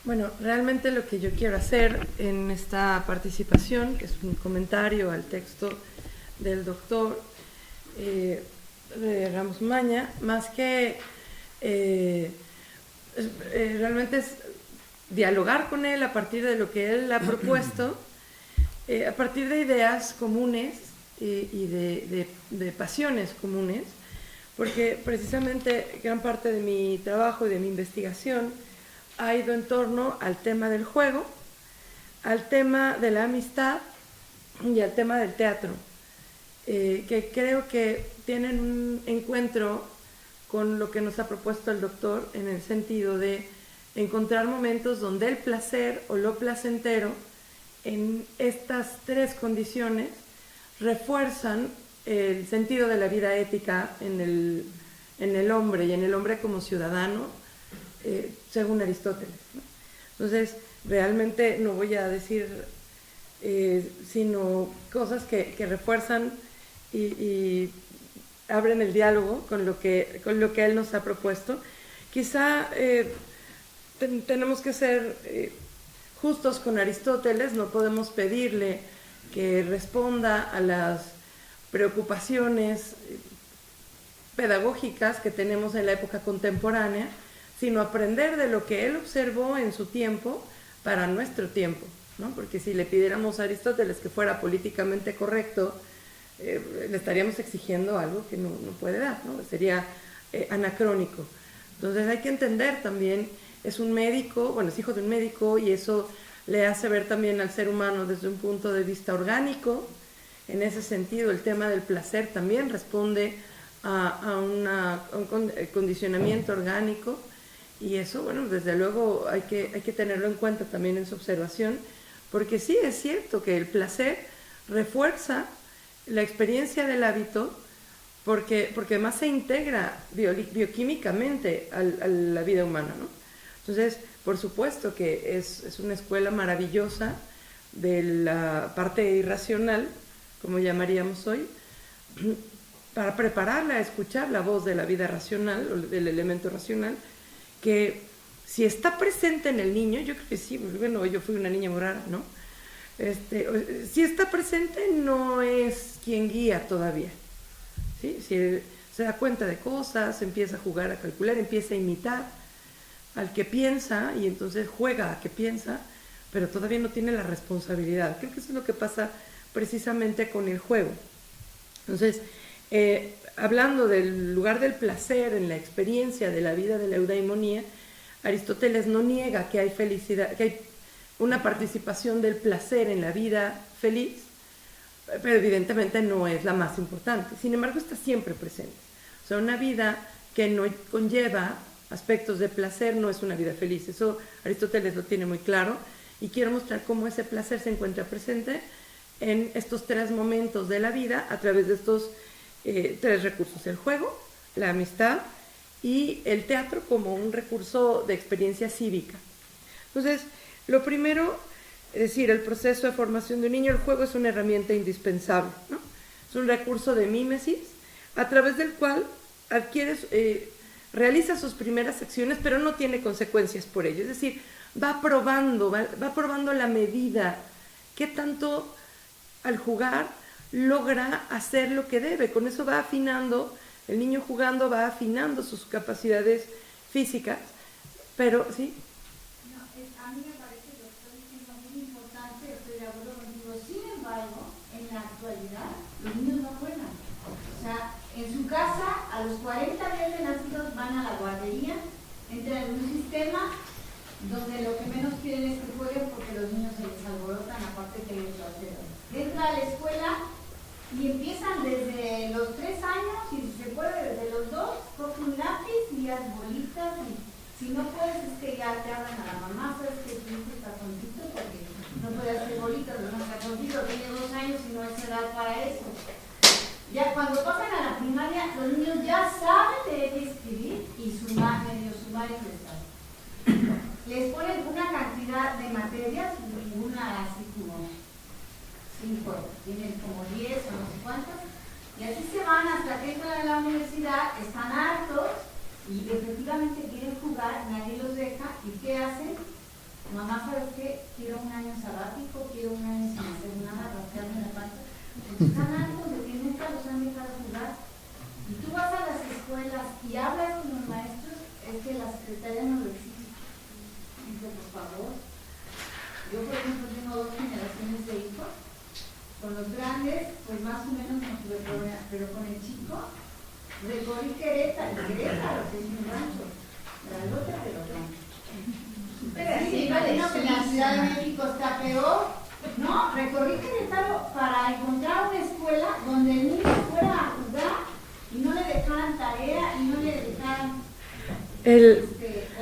Bueno, realmente lo que yo quiero hacer en esta participación, que es un comentario al texto del doctor Ramos Maña, más que realmente es dialogar con él a partir de lo que él ha propuesto, a partir de ideas comunes y de pasiones comunes, porque precisamente gran parte de mi trabajo y de mi investigación ha ido en torno al tema del juego, al tema de la amistad y al tema del teatro, que creo que tienen un encuentro con lo que nos ha propuesto el doctor, en el sentido de encontrar momentos donde el placer o lo placentero en estas tres condiciones refuerzan el sentido de la vida ética en el hombre y en el hombre como ciudadano, según Aristóteles, ¿no? Entonces, realmente no voy a decir sino cosas que refuerzan y abren el diálogo con lo que él nos ha propuesto. Quizá tenemos que ser justos con Aristóteles, no podemos pedirle que responda a las preocupaciones pedagógicas que tenemos en la época contemporánea, sino aprender de lo que él observó en su tiempo para nuestro tiempo, ¿no? Porque si le pidiéramos a Aristóteles que fuera políticamente correcto, le estaríamos exigiendo algo que no puede dar, ¿no? Sería anacrónico. Entonces hay que entender también, es un médico, bueno, es hijo de un médico, y eso le hace ver también al ser humano desde un punto de vista orgánico. En ese sentido, el tema del placer también responde a un condicionamiento orgánico, y eso, bueno, desde luego hay que tenerlo en cuenta también en su observación, porque sí es cierto que el placer refuerza la experiencia del hábito, porque además se integra bioquímicamente a la vida humana, ¿no? Entonces, por supuesto que es una escuela maravillosa de la parte irracional, como llamaríamos hoy, para prepararla a escuchar la voz de la vida racional, o del elemento racional, que si está presente en el niño, yo creo que sí, bueno, yo fui una niña muy rara, ¿no? Si está presente, no es quien guía todavía, ¿sí? Si se da cuenta de cosas, empieza a jugar, a calcular, empieza a imitar al que piensa, y entonces juega a que piensa, pero todavía no tiene la responsabilidad. Creo que eso es lo que pasa precisamente con el juego. Entonces, hablando del lugar del placer en la experiencia de la vida de la eudaimonía, Aristóteles no niega que hay felicidad, que hay una participación del placer en la vida feliz, pero evidentemente no es la más importante. Sin embargo, está siempre presente. O sea, una vida que no conlleva aspectos de placer no es una vida feliz. Eso Aristóteles lo tiene muy claro, y quiero mostrar cómo ese placer se encuentra presente en estos tres momentos de la vida a través de estos tres recursos: el juego, la amistad y el teatro como un recurso de experiencia cívica. Entonces, lo primero, es decir, el proceso de formación de un niño, el juego es una herramienta indispensable, ¿no? Es un recurso de mímesis a través del cual realiza sus primeras acciones, pero no tiene consecuencias por ello. Es decir, va probando la medida, qué tanto al jugar logra hacer lo que debe. Con eso va afinando, el niño jugando va afinando sus capacidades físicas, pero sí. No, a mí me parece que lo que estoy diciendo muy importante, estoy de acuerdo contigo. Sin embargo, en la actualidad, los niños no juegan. O sea, en su casa, a los 40 días de nacidos van a la guardería, entran en un sistema donde lo que menos quieren es que jueguen, porque los niños se les alborotan, aparte que les lo alteran. Entra a la escuela y empiezan desde los 3 años, y si se puede desde los 2, coge un lápiz y haz bolitas, y si no puedes es que ya te hablan a la mamá, sabes que tu hijo está tontito porque no puede hacer bolitas, no está tontito, tiene 2 años y no es edad para eso. Ya cuando pasan a la primaria, los niños ya saben leer y escribir, y medio sumario les da. Les ponen una cantidad de materias, ninguna así como 5, tienen como 10 o no sé cuántas, y así se van hasta que entran a la universidad, están hartos y efectivamente quieren jugar, nadie los deja, ¿y qué hacen? mamá, ¿sabes qué? Quiero un año sabático, quiero un año sin hacer nada, rascarme la panza. Están hartos de que nunca los han dejado jugar. Y tú vas a las escuelas y hablas con los maestros, es que la secretaria no lo exige. Dice, por favor. Yo, por ejemplo, tengo 2 generaciones de hijos. Con los grandes, pues más o menos no tuve problema, pero con el chico, recorrí Querétaro, que es un rancho, grandote, pero rancho. Pero sí, imagino que la Ciudad de México está peor. No, recorrí Querétaro para encontrar una escuela donde el niño fuera a jugar y no le dejaran tarea y no le dejaran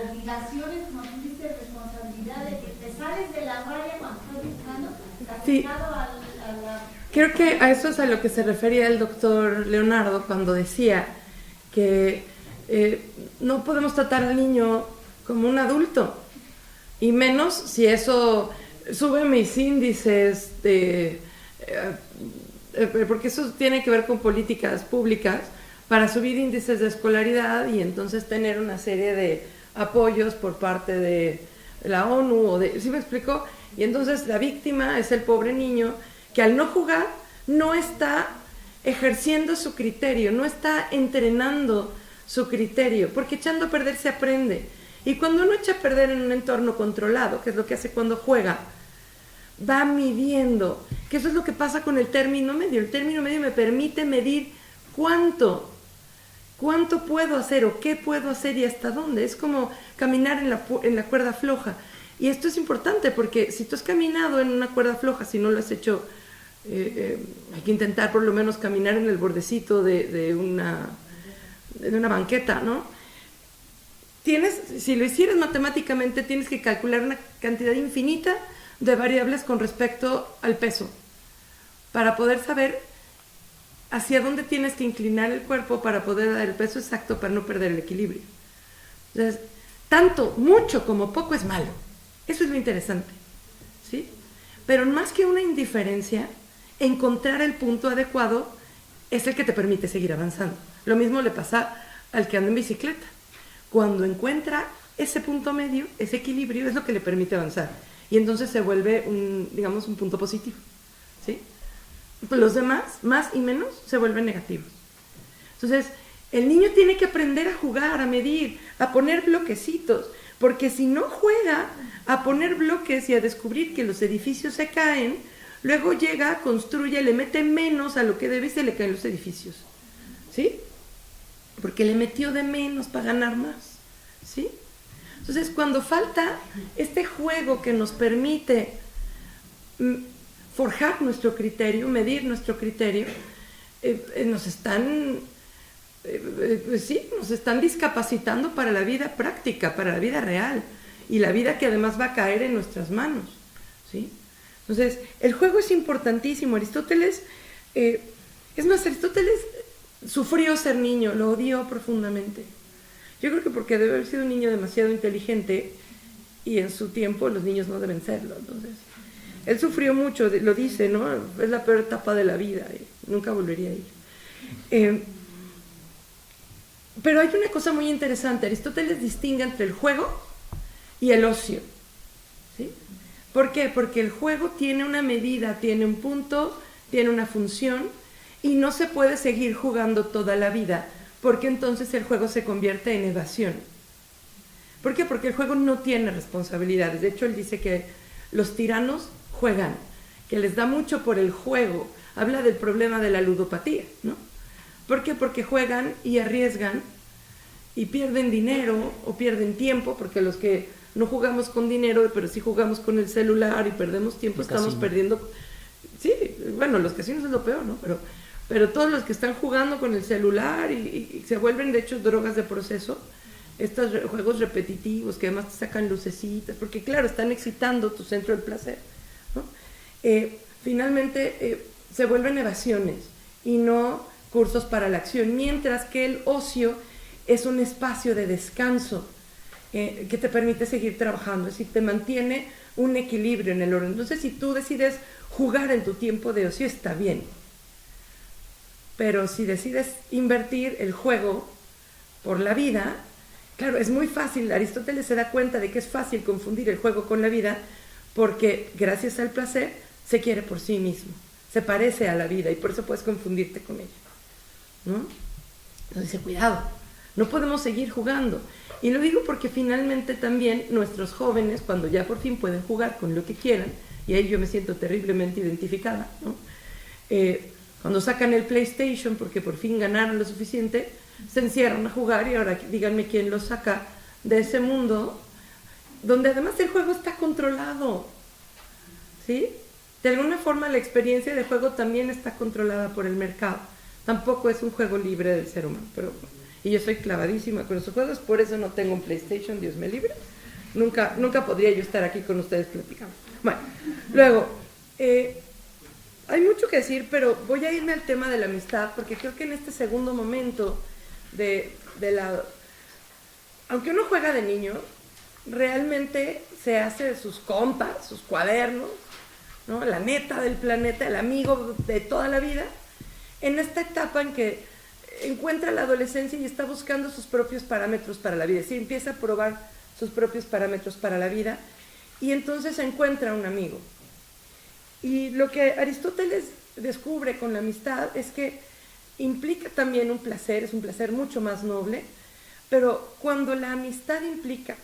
obligaciones, como tú dices, responsabilidad de que te sales de la raya cuando estás buscando, estás pegado a la... Creo que a eso es a lo que se refería el doctor Leonardo cuando decía que no podemos tratar al niño como un adulto, y menos si eso sube mis índices porque eso tiene que ver con políticas públicas para subir índices de escolaridad y entonces tener una serie de apoyos por parte de la ONU o de, ¿sí me explico? Y entonces la víctima es el pobre niño que al no jugar no está ejerciendo su criterio, no está entrenando su criterio, porque echando a perder se aprende. Y cuando uno echa a perder en un entorno controlado, que es lo que hace cuando juega, va midiendo, que eso es lo que pasa con el término medio. El término medio me permite medir cuánto puedo hacer o qué puedo hacer y hasta dónde. Es como caminar en la cuerda floja. Y esto es importante porque si tú has caminado en una cuerda floja, si no lo has hecho, hay que intentar por lo menos caminar en el bordecito de una banqueta, ¿no? Si lo hicieras matemáticamente, tienes que calcular una cantidad infinita de variables con respecto al peso para poder saber hacia dónde tienes que inclinar el cuerpo para poder dar el peso exacto para no perder el equilibrio. Entonces, tanto, mucho como poco es malo. Eso es lo interesante, ¿sí? Pero más que una indiferencia, encontrar el punto adecuado es el que te permite seguir avanzando. Lo mismo le pasa al que anda en bicicleta. Cuando encuentra ese punto medio, ese equilibrio, es lo que le permite avanzar. Y entonces se vuelve un punto positivo, ¿sí? Los demás, más y menos, se vuelven negativos. Entonces, el niño tiene que aprender a jugar, a medir, a poner bloquecitos, porque si no juega a poner bloques y a descubrir que los edificios se caen, luego llega, construye, le mete menos a lo que debe y se le caen los edificios, ¿sí? Porque le metió de menos para ganar más, ¿sí? Entonces, cuando falta este juego que nos permite forjar nuestro criterio, medir nuestro criterio, nos están discapacitando para la vida práctica, para la vida real, y la vida que además va a caer en nuestras manos, ¿sí? Entonces, el juego es importantísimo. Aristóteles sufrió ser niño, lo odió profundamente. Yo creo que porque debe haber sido un niño demasiado inteligente y en su tiempo los niños no deben serlo. Entonces, él sufrió mucho, lo dice, ¿no? Es la peor etapa de la vida, nunca volvería a ir. Pero hay una cosa muy interesante. Aristóteles distingue entre el juego y el ocio, ¿sí? ¿Por qué? Porque el juego tiene una medida, tiene un punto, tiene una función, y no se puede seguir jugando toda la vida, porque entonces el juego se convierte en evasión. ¿Por qué? Porque el juego no tiene responsabilidades. De hecho, él dice que los tiranos juegan, que les da mucho por el juego. Habla del problema de la ludopatía, ¿no? ¿Por qué? Porque juegan y arriesgan y pierden dinero o pierden tiempo, porque los que no jugamos con dinero, pero sí jugamos con el celular y perdemos tiempo, estamos perdiendo... Sí, bueno, los casinos es lo peor, ¿no? Pero todos los que están jugando con el celular y se vuelven de hecho drogas de proceso, estos juegos repetitivos que además te sacan lucecitas, porque claro, están excitando tu centro del placer, ¿no? Finalmente se vuelven evasiones y no cursos para la acción, mientras que el ocio es un espacio de descanso que te permite seguir trabajando, es decir, te mantiene un equilibrio en el orden. Entonces, si tú decides jugar en tu tiempo de ocio, está bien. Pero si decides invertir el juego por la vida, Claro, es muy fácil, Aristóteles se da cuenta de que es fácil confundir el juego con la vida porque gracias al placer se quiere por sí mismo, se parece a la vida y por eso puedes confundirte con ella, ¿no? Entonces dice, cuidado, no podemos seguir jugando. Y lo digo porque finalmente también nuestros jóvenes, cuando ya por fin pueden jugar con lo que quieran, y ahí yo me siento terriblemente identificada, ¿no? Cuando sacan el PlayStation porque por fin ganaron lo suficiente, se encierran a jugar y ahora díganme quién los saca de ese mundo donde además el juego está controlado, ¿sí? De alguna forma la experiencia de juego también está controlada por el mercado. Tampoco es un juego libre del ser humano, pero y yo soy clavadísima con esos juegos, por eso no tengo un PlayStation, Dios me libre. Nunca podría yo estar aquí con ustedes platicando. Bueno, luego, hay mucho que decir, pero voy a irme al tema de la amistad, porque creo que en este segundo momento aunque uno juega de niño, realmente se hace de sus compas, sus cuadernos, ¿no? La neta del planeta, el amigo de toda la vida, en esta etapa en que encuentra la adolescencia y está buscando sus propios parámetros para la vida, es decir, empieza a probar sus propios parámetros para la vida y entonces encuentra un amigo. Y lo que Aristóteles descubre con la amistad es que implica también un placer, es un placer mucho más noble, pero cuando la amistad implica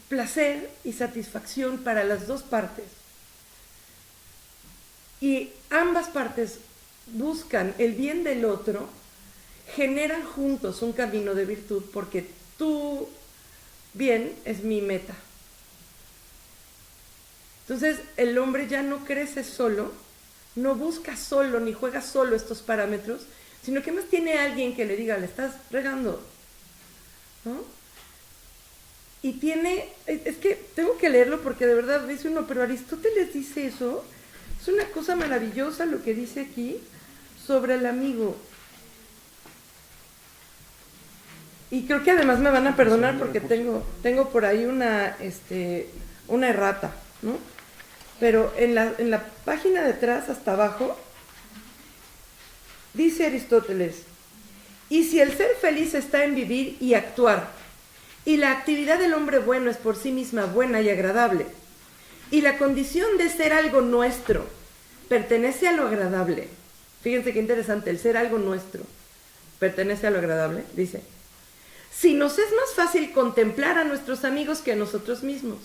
placer y satisfacción para las dos partes, y ambas partes buscan el bien del otro, generan juntos un camino de virtud, porque tu bien es mi meta. Entonces el hombre ya no crece solo, no busca solo ni juega solo estos parámetros, sino que más tiene alguien que le diga, le estás regando, ¿no? Y es que tengo que leerlo porque de verdad dice uno, pero Aristóteles dice eso, es una cosa maravillosa lo que dice aquí sobre el amigo. Y creo que además me van a perdonar porque tengo por ahí una errata, ¿no? Pero en la página de atrás hasta abajo dice Aristóteles, y si el ser feliz está en vivir y actuar, y la actividad del hombre bueno es por sí misma buena y agradable, y la condición de ser algo nuestro pertenece a lo agradable, fíjense qué interesante, el ser algo nuestro pertenece a lo agradable, dice, si nos es más fácil contemplar a nuestros amigos que a nosotros mismos,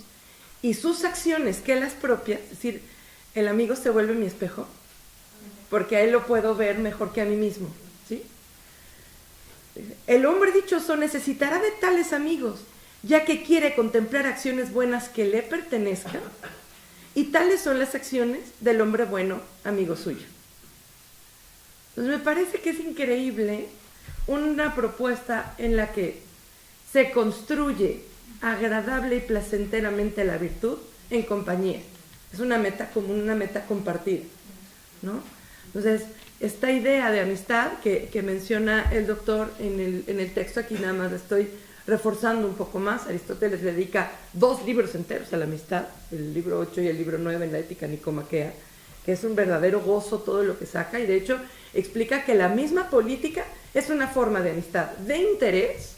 y sus acciones que las propias, es decir, el amigo se vuelve mi espejo, porque a él lo puedo ver mejor que a mí mismo, ¿sí? El hombre dichoso necesitará de tales amigos, ya que quiere contemplar acciones buenas que le pertenezcan, y tales son las acciones del hombre bueno, amigo suyo. Entonces me parece que es increíble una propuesta en la que se construye agradable y placenteramente la virtud en compañía. Es una meta común, una meta compartida, ¿no? Entonces, esta idea de amistad que menciona el doctor en el texto, aquí nada más estoy reforzando un poco más. Aristóteles dedica 2 libros enteros a la amistad, el libro 8 y el libro 9 en la Ética Nicomaquea, que es un verdadero gozo todo lo que saca, y de hecho explica que la misma política es una forma de amistad, de interés,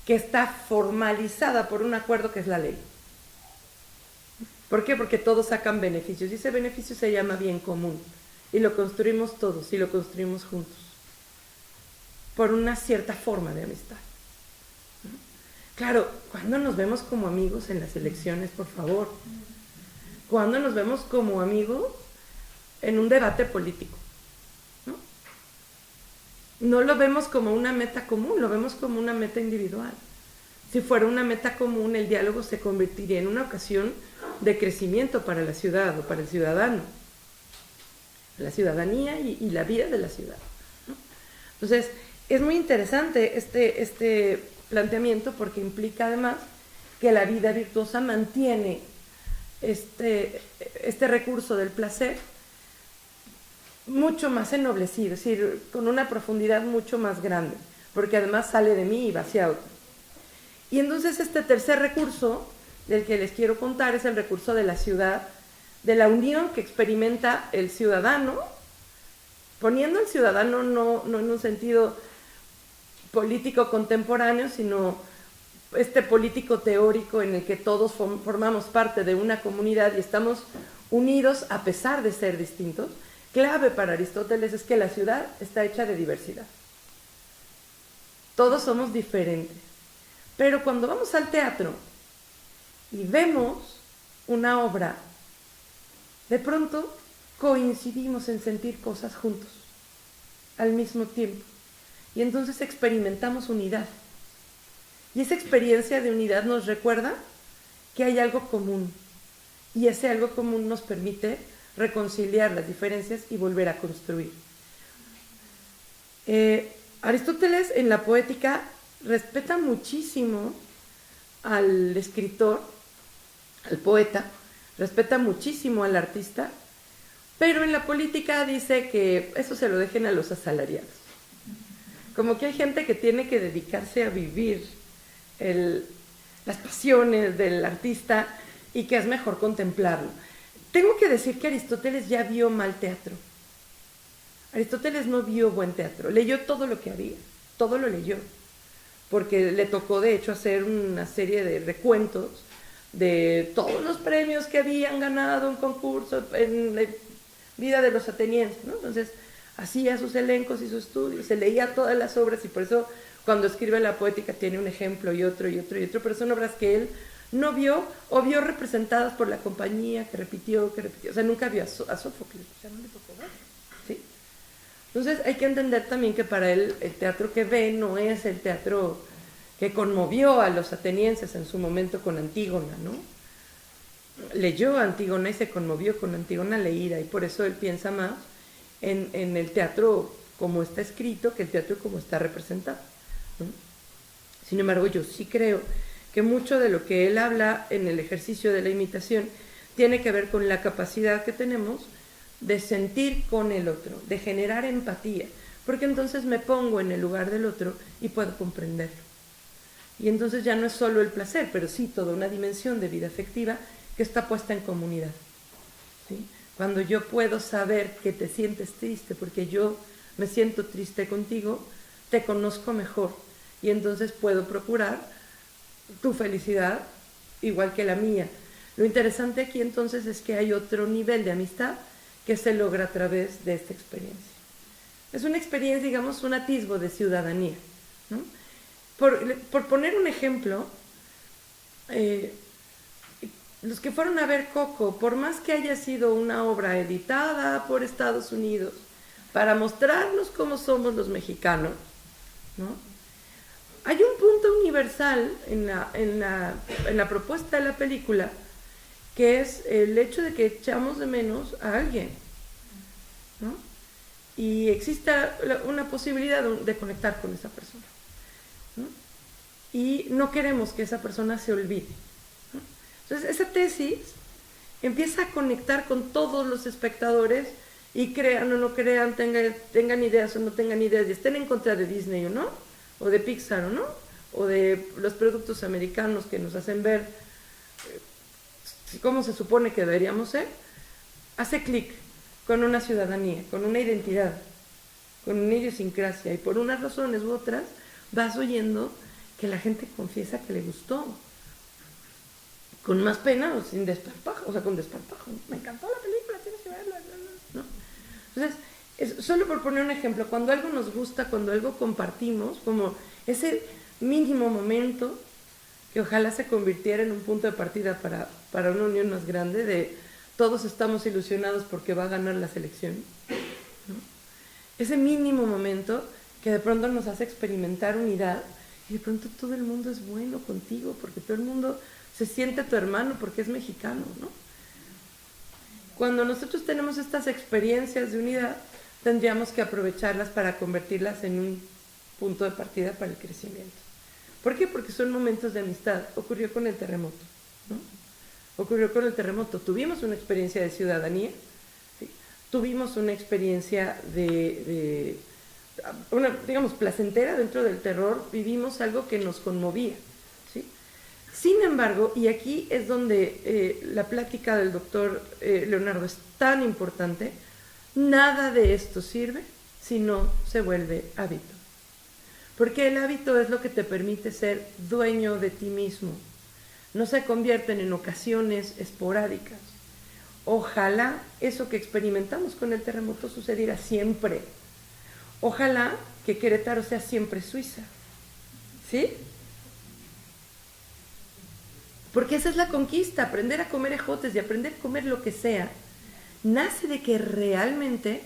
que está formalizada por un acuerdo que es la ley. ¿Por qué? Porque todos sacan beneficios, y ese beneficio se llama bien común, y lo construimos todos, y lo construimos juntos, por una cierta forma de amistad. Claro, ¿cuándo nos vemos como amigos en las elecciones, por favor? ¿Cuándo nos vemos como amigos en un debate político? No lo vemos como una meta común, lo vemos como una meta individual. Si fuera una meta común, el diálogo se convertiría en una ocasión de crecimiento para la ciudad o para el ciudadano, la ciudadanía y la vida de la ciudad, ¿no? Entonces, es muy interesante este planteamiento porque implica además que la vida virtuosa mantiene este recurso del placer mucho más ennoblecido, es decir, con una profundidad mucho más grande, porque además sale de mí y va hacia otro. Y entonces este tercer recurso del que les quiero contar es el recurso de la ciudad, de la unión que experimenta el ciudadano, poniendo al ciudadano no en un sentido político contemporáneo, sino este político teórico en el que todos formamos parte de una comunidad y estamos unidos a pesar de ser distintos. Clave para Aristóteles es que la ciudad está hecha de diversidad. Todos somos diferentes. Pero cuando vamos al teatro y vemos una obra, de pronto coincidimos en sentir cosas juntos, al mismo tiempo. Y entonces experimentamos unidad. Y esa experiencia de unidad nos recuerda que hay algo común. Y ese algo común nos permite reconciliar las diferencias y volver a construir. Aristóteles en la poética respeta muchísimo al escritor, al poeta, respeta muchísimo al artista, pero en la política dice que eso se lo dejen a los asalariados. Como que hay gente que tiene que dedicarse a vivir las pasiones del artista y que es mejor contemplarlo. Tengo que decir que Aristóteles ya vio mal teatro. Aristóteles no vio buen teatro, leyó todo lo que había, todo lo leyó, porque le tocó de hecho hacer una serie de recuentos de todos los premios que habían ganado en concurso en la vida de los atenienses, ¿no? Entonces hacía sus elencos y sus estudios, se leía todas las obras y por eso cuando escribe la poética tiene un ejemplo y otro y otro y otro, pero son obras que él no vio o vio representadas por la compañía que repitió, o sea, nunca vio a Sófocles, o sea, no le tocó ver, ¿sí? Entonces hay que entender también que para él el teatro que ve no es el teatro que conmovió a los atenienses en su momento con Antígona, ¿no? Leyó a Antígona y se conmovió con Antígona leída y por eso él piensa más en el teatro como está escrito que el teatro como está representado, ¿no? Sin embargo, yo sí creo que mucho de lo que él habla en el ejercicio de la imitación tiene que ver con la capacidad que tenemos de sentir con el otro, de generar empatía, porque entonces me pongo en el lugar del otro y puedo comprenderlo. Y entonces ya no es solo el placer, pero sí toda una dimensión de vida afectiva que está puesta en comunidad, ¿sí? Cuando yo puedo saber que te sientes triste porque yo me siento triste contigo, te conozco mejor y entonces puedo procurar tu felicidad igual que la mía. Lo interesante aquí entonces es que hay otro nivel de amistad que se logra a través de esta experiencia. Es una experiencia, digamos, un atisbo de ciudadanía, ¿no? Por poner un ejemplo, los que fueron a ver Coco, por más que haya sido una obra editada por Estados Unidos para mostrarnos cómo somos los mexicanos, ¿no? Hay un punto universal en la propuesta de la película que es el hecho de que echamos de menos a alguien, ¿no? Y exista una posibilidad de conectar con esa persona, ¿no? Y no queremos que esa persona se olvide, ¿no? Entonces esa tesis empieza a conectar con todos los espectadores y crean o no crean, tengan ideas o no tengan ideas y estén en contra de Disney o no, o de Pixar o no, o de los productos americanos que nos hacen ver cómo se supone que deberíamos ser, hace clic con una ciudadanía, con una identidad, con una idiosincrasia, y por unas razones u otras vas oyendo que la gente confiesa que le gustó, con más pena o sin desparpajo, o sea, con desparpajo. Me encantó la película, tienes que verla, ¿no? Entonces, solo por poner un ejemplo, cuando algo nos gusta, cuando algo compartimos, como ese mínimo momento que ojalá se convirtiera en un punto de partida para una unión más grande de todos estamos ilusionados porque va a ganar la selección, ¿no? Ese mínimo momento que de pronto nos hace experimentar unidad y de pronto todo el mundo es bueno contigo porque todo el mundo se siente tu hermano porque es mexicano, ¿no? Cuando nosotros tenemos estas experiencias de unidad, tendríamos que aprovecharlas para convertirlas en un punto de partida para el crecimiento. ¿Por qué? Porque son momentos de amistad. Ocurrió con el terremoto, ¿no? Ocurrió con el terremoto. Tuvimos una experiencia de ciudadanía, ¿sí? Tuvimos una experiencia digamos, placentera dentro del terror. Vivimos algo que nos conmovía, ¿sí? Sin embargo, y aquí es donde la plática del doctor Leonardo es tan importante, nada de esto sirve si no se vuelve hábito. porque el hábito es lo que te permite ser dueño de ti mismo. No se convierten en ocasiones esporádicas. Ojalá eso que experimentamos con el terremoto sucediera siempre. Ojalá que Querétaro sea siempre Suiza. ¿Sí? Porque esa es la conquista, aprender a comer ejotes y aprender a comer lo que sea, nace de que realmente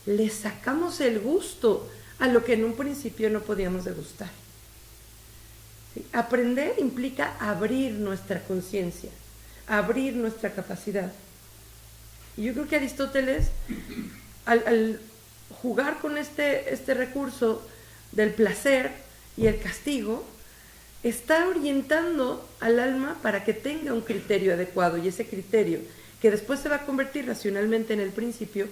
le sacamos el gusto a lo que en un principio no podíamos degustar. ¿Sí? Aprender implica abrir nuestra conciencia, abrir nuestra capacidad. Y yo creo que Aristóteles, al jugar con este recurso del placer y el castigo, está orientando al alma para que tenga un criterio adecuado, y ese criterio, que después se va a convertir racionalmente en el principio,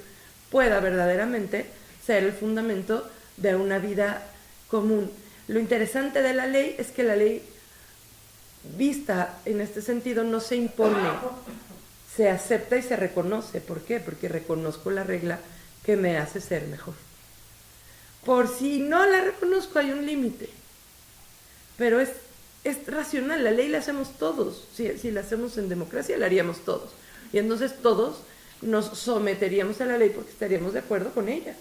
pueda verdaderamente ser el fundamento de una vida común. Lo interesante de la ley es que la ley, vista en este sentido, no se impone, se acepta y se reconoce. ¿Por qué? Porque reconozco la regla que me hace ser mejor. Por si no la reconozco, hay un límite. Pero es racional, la ley la hacemos todos. Si la hacemos en democracia, la haríamos todos. Y entonces todos nos someteríamos a la ley porque estaríamos de acuerdo con ella.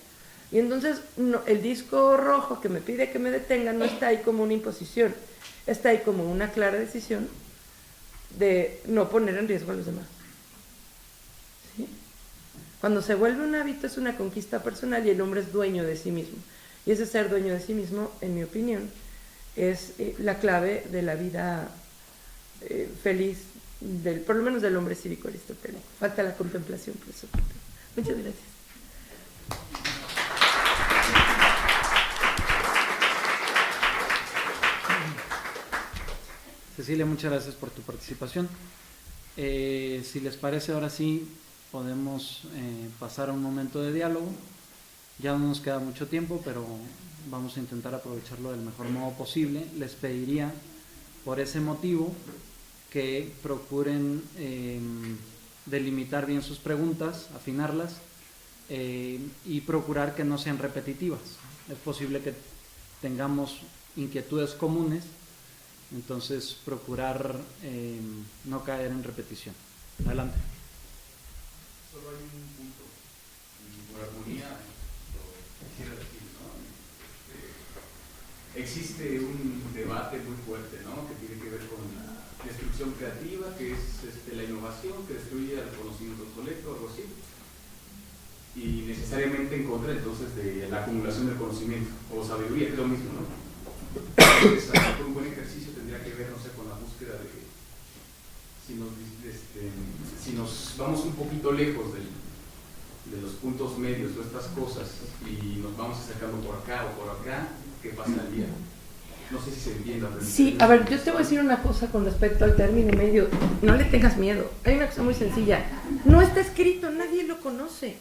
Y entonces el disco rojo que me pide que me detenga no está ahí como una imposición, está ahí como una clara decisión de no poner en riesgo a los demás. ¿Sí? Cuando se vuelve un hábito es una conquista personal y el hombre es dueño de sí mismo. Y ese ser dueño de sí mismo, en mi opinión, es la clave de la vida feliz, por lo menos del hombre cívico aristotélico. Falta la contemplación, por eso. Muchas gracias. Cecilia, muchas gracias por tu participación. Si les parece, ahora sí podemos pasar a un momento de diálogo. Ya no nos queda mucho tiempo, pero vamos a intentar aprovecharlo del mejor modo posible. Les pediría, por ese motivo, que procuren delimitar bien sus preguntas, afinarlas y procurar que no sean repetitivas. Es posible que tengamos inquietudes comunes, entonces procurar no caer en repetición. Adelante. Solo hay un punto, por armonía, quisiera decir, ¿no? Existe un debate muy fuerte, ¿no? Que tiene que ver con la destrucción creativa, que es la innovación que destruye el conocimiento obsoleto, algo así, y necesariamente en contra entonces de la acumulación del conocimiento o sabiduría, que es lo mismo, ¿no? Entonces, un buen ejercicio tendría que ver, no sé, con la búsqueda de si nos vamos un poquito lejos de los puntos medios de estas cosas y nos vamos acercando por acá o por acá, ¿qué pasaría? No sé si se entiende. Sí, a ver, yo te voy a decir una cosa con respecto al término medio. No le tengas miedo. Hay una cosa muy sencilla. No está escrito, nadie lo conoce.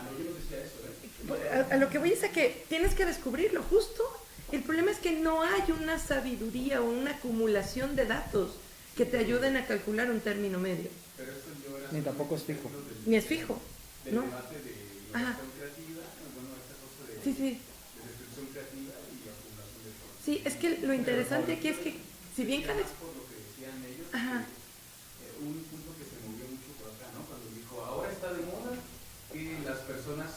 No, yo no decía eso, A lo que voy es a que tienes que descubrirlo, justo. El problema es que no hay una sabiduría o una acumulación de datos que te ayuden a calcular un término medio. Pero esto yo era Ni tampoco es fijo. Ni es fijo, del ¿no? debate de innovación creativa, bueno, esta cosa de, Sí, sí. de destrucción creativa y acumulación de todo. Sí, es que lo interesante aquí es que, si bien cada... Por lo que decían ellos, Ajá. un punto que se movió mucho por acá, ¿no? Cuando dijo, ahora está de moda que las personas,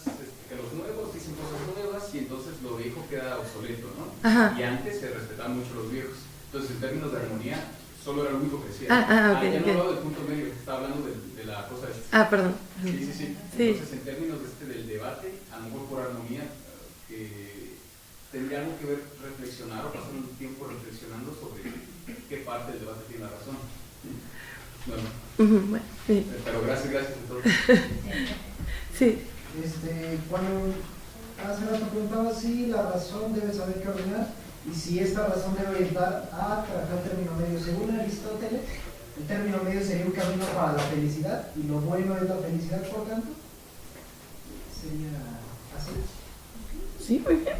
que los nuevos dicen cosas nuevas y entonces lo viejo queda obsoleto, ¿no? Ajá. Y antes se respetaban mucho los viejos. Entonces, en términos de armonía, solo era lo único que decía. Ok, ya ok. no hablaba del punto medio, estaba hablando de la cosa esta. Perdón. Sí. Sí. Entonces, en términos del debate, a lo mejor por armonía, que tendría algo que ver reflexionar o pasar un tiempo reflexionando sobre qué parte del debate tiene la razón. Bueno, Bueno, sí. pero gracias por todo. Sí. Cuando hace rato preguntaba si la razón debe saber qué ordenar y si esta razón debe orientar a trabajar el término medio. Según Aristóteles, el término medio sería un camino para la felicidad y lo bueno es la felicidad, por tanto, sería así. Sí, muy bien.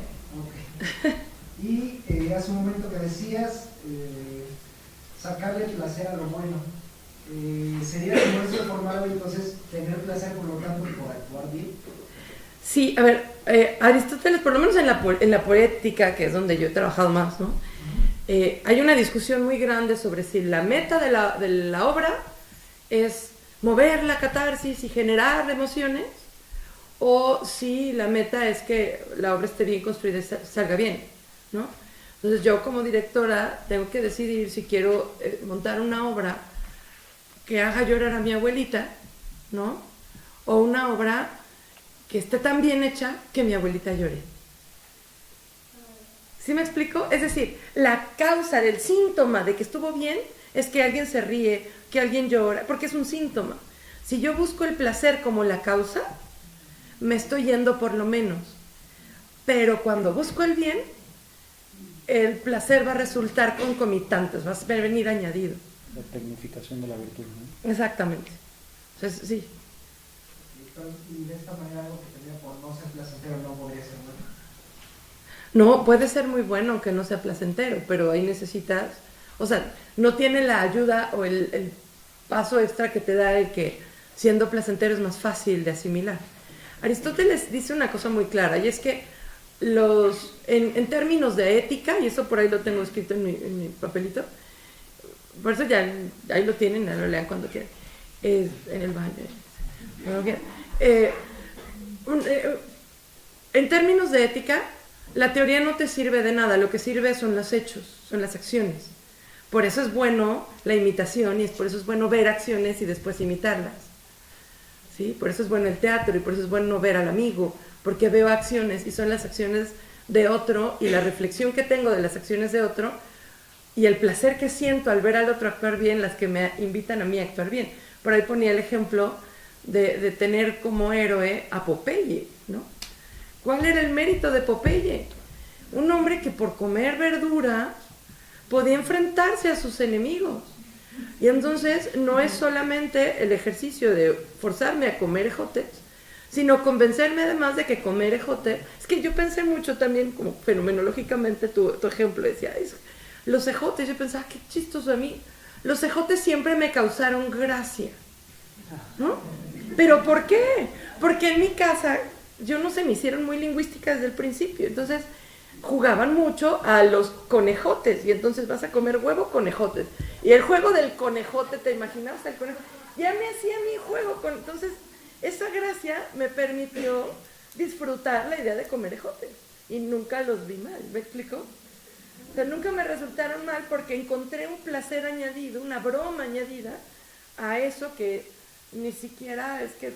Okay. Y hace un momento que decías sacarle placer a lo bueno. Sería como eso formado entonces tener placer, por lo tanto, por actuar bien. Sí, a ver, Aristóteles, por lo menos en la poética, que es donde yo he trabajado más, ¿no? Hay una discusión muy grande sobre si la meta de la obra es mover la catarsis y generar emociones, o si la meta es que la obra esté bien construida y salga bien, ¿no? Entonces yo como directora tengo que decidir si quiero montar una obra que haga llorar a mi abuelita, ¿no? O una obra que esté tan bien hecha que mi abuelita llore. ¿Sí me explico? Es decir, la causa del síntoma de que estuvo bien es que alguien se ríe, que alguien llora, porque es un síntoma. Si yo busco el placer como la causa, me estoy yendo por lo menos. Pero cuando busco el bien, el placer va a resultar concomitante, va a venir añadido. La tecnificación de la virtud, ¿no? Exactamente. Entonces, sí. Y de esta manera algo que tenía por no ser placentero no podría ser bueno. No, puede ser muy bueno aunque no sea placentero, pero ahí necesitas, o sea, no tiene la ayuda o el paso extra que te da el que siendo placentero es más fácil de asimilar. Aristóteles dice una cosa muy clara, y es que en términos de ética, y eso por ahí lo tengo escrito en mi papelito, por eso ya ahí lo tienen, ya lo lean cuando quieran, en el baño. En términos de ética, la teoría no te sirve de nada, lo que sirve son los hechos, son las acciones. Por eso es bueno la imitación y por eso es bueno ver acciones y después imitarlas. ¿Sí? Por eso es bueno el teatro y por eso es bueno ver al amigo, porque veo acciones y son las acciones de otro y la reflexión que tengo de las acciones de otro y el placer que siento al ver al otro actuar bien, las que me invitan a mí a actuar bien. Por ahí ponía el ejemplo de tener como héroe a Popeye, ¿no? ¿Cuál era el mérito de Popeye? Un hombre que por comer verdura podía enfrentarse a sus enemigos. Y entonces no es solamente el ejercicio de forzarme a comer ejotes, sino convencerme además de que comer ejote, es que yo pensé mucho también, como fenomenológicamente tu ejemplo, decía, los ejotes, yo pensaba, qué chistoso a mí, los ejotes siempre me causaron gracia, ¿no? ¿Pero por qué? Porque en mi casa, yo no sé, me hicieron muy lingüística desde el principio, entonces jugaban mucho a los conejotes, y entonces vas a comer huevo conejotes, y el juego del conejote, ¿te imaginabas el conejo? Ya me hacía mi juego, entonces esa gracia me permitió disfrutar la idea de comer ejotes, y nunca los vi mal, ¿me explico? O sea, nunca me resultaron mal porque encontré un placer añadido, una broma añadida a eso que ni siquiera es que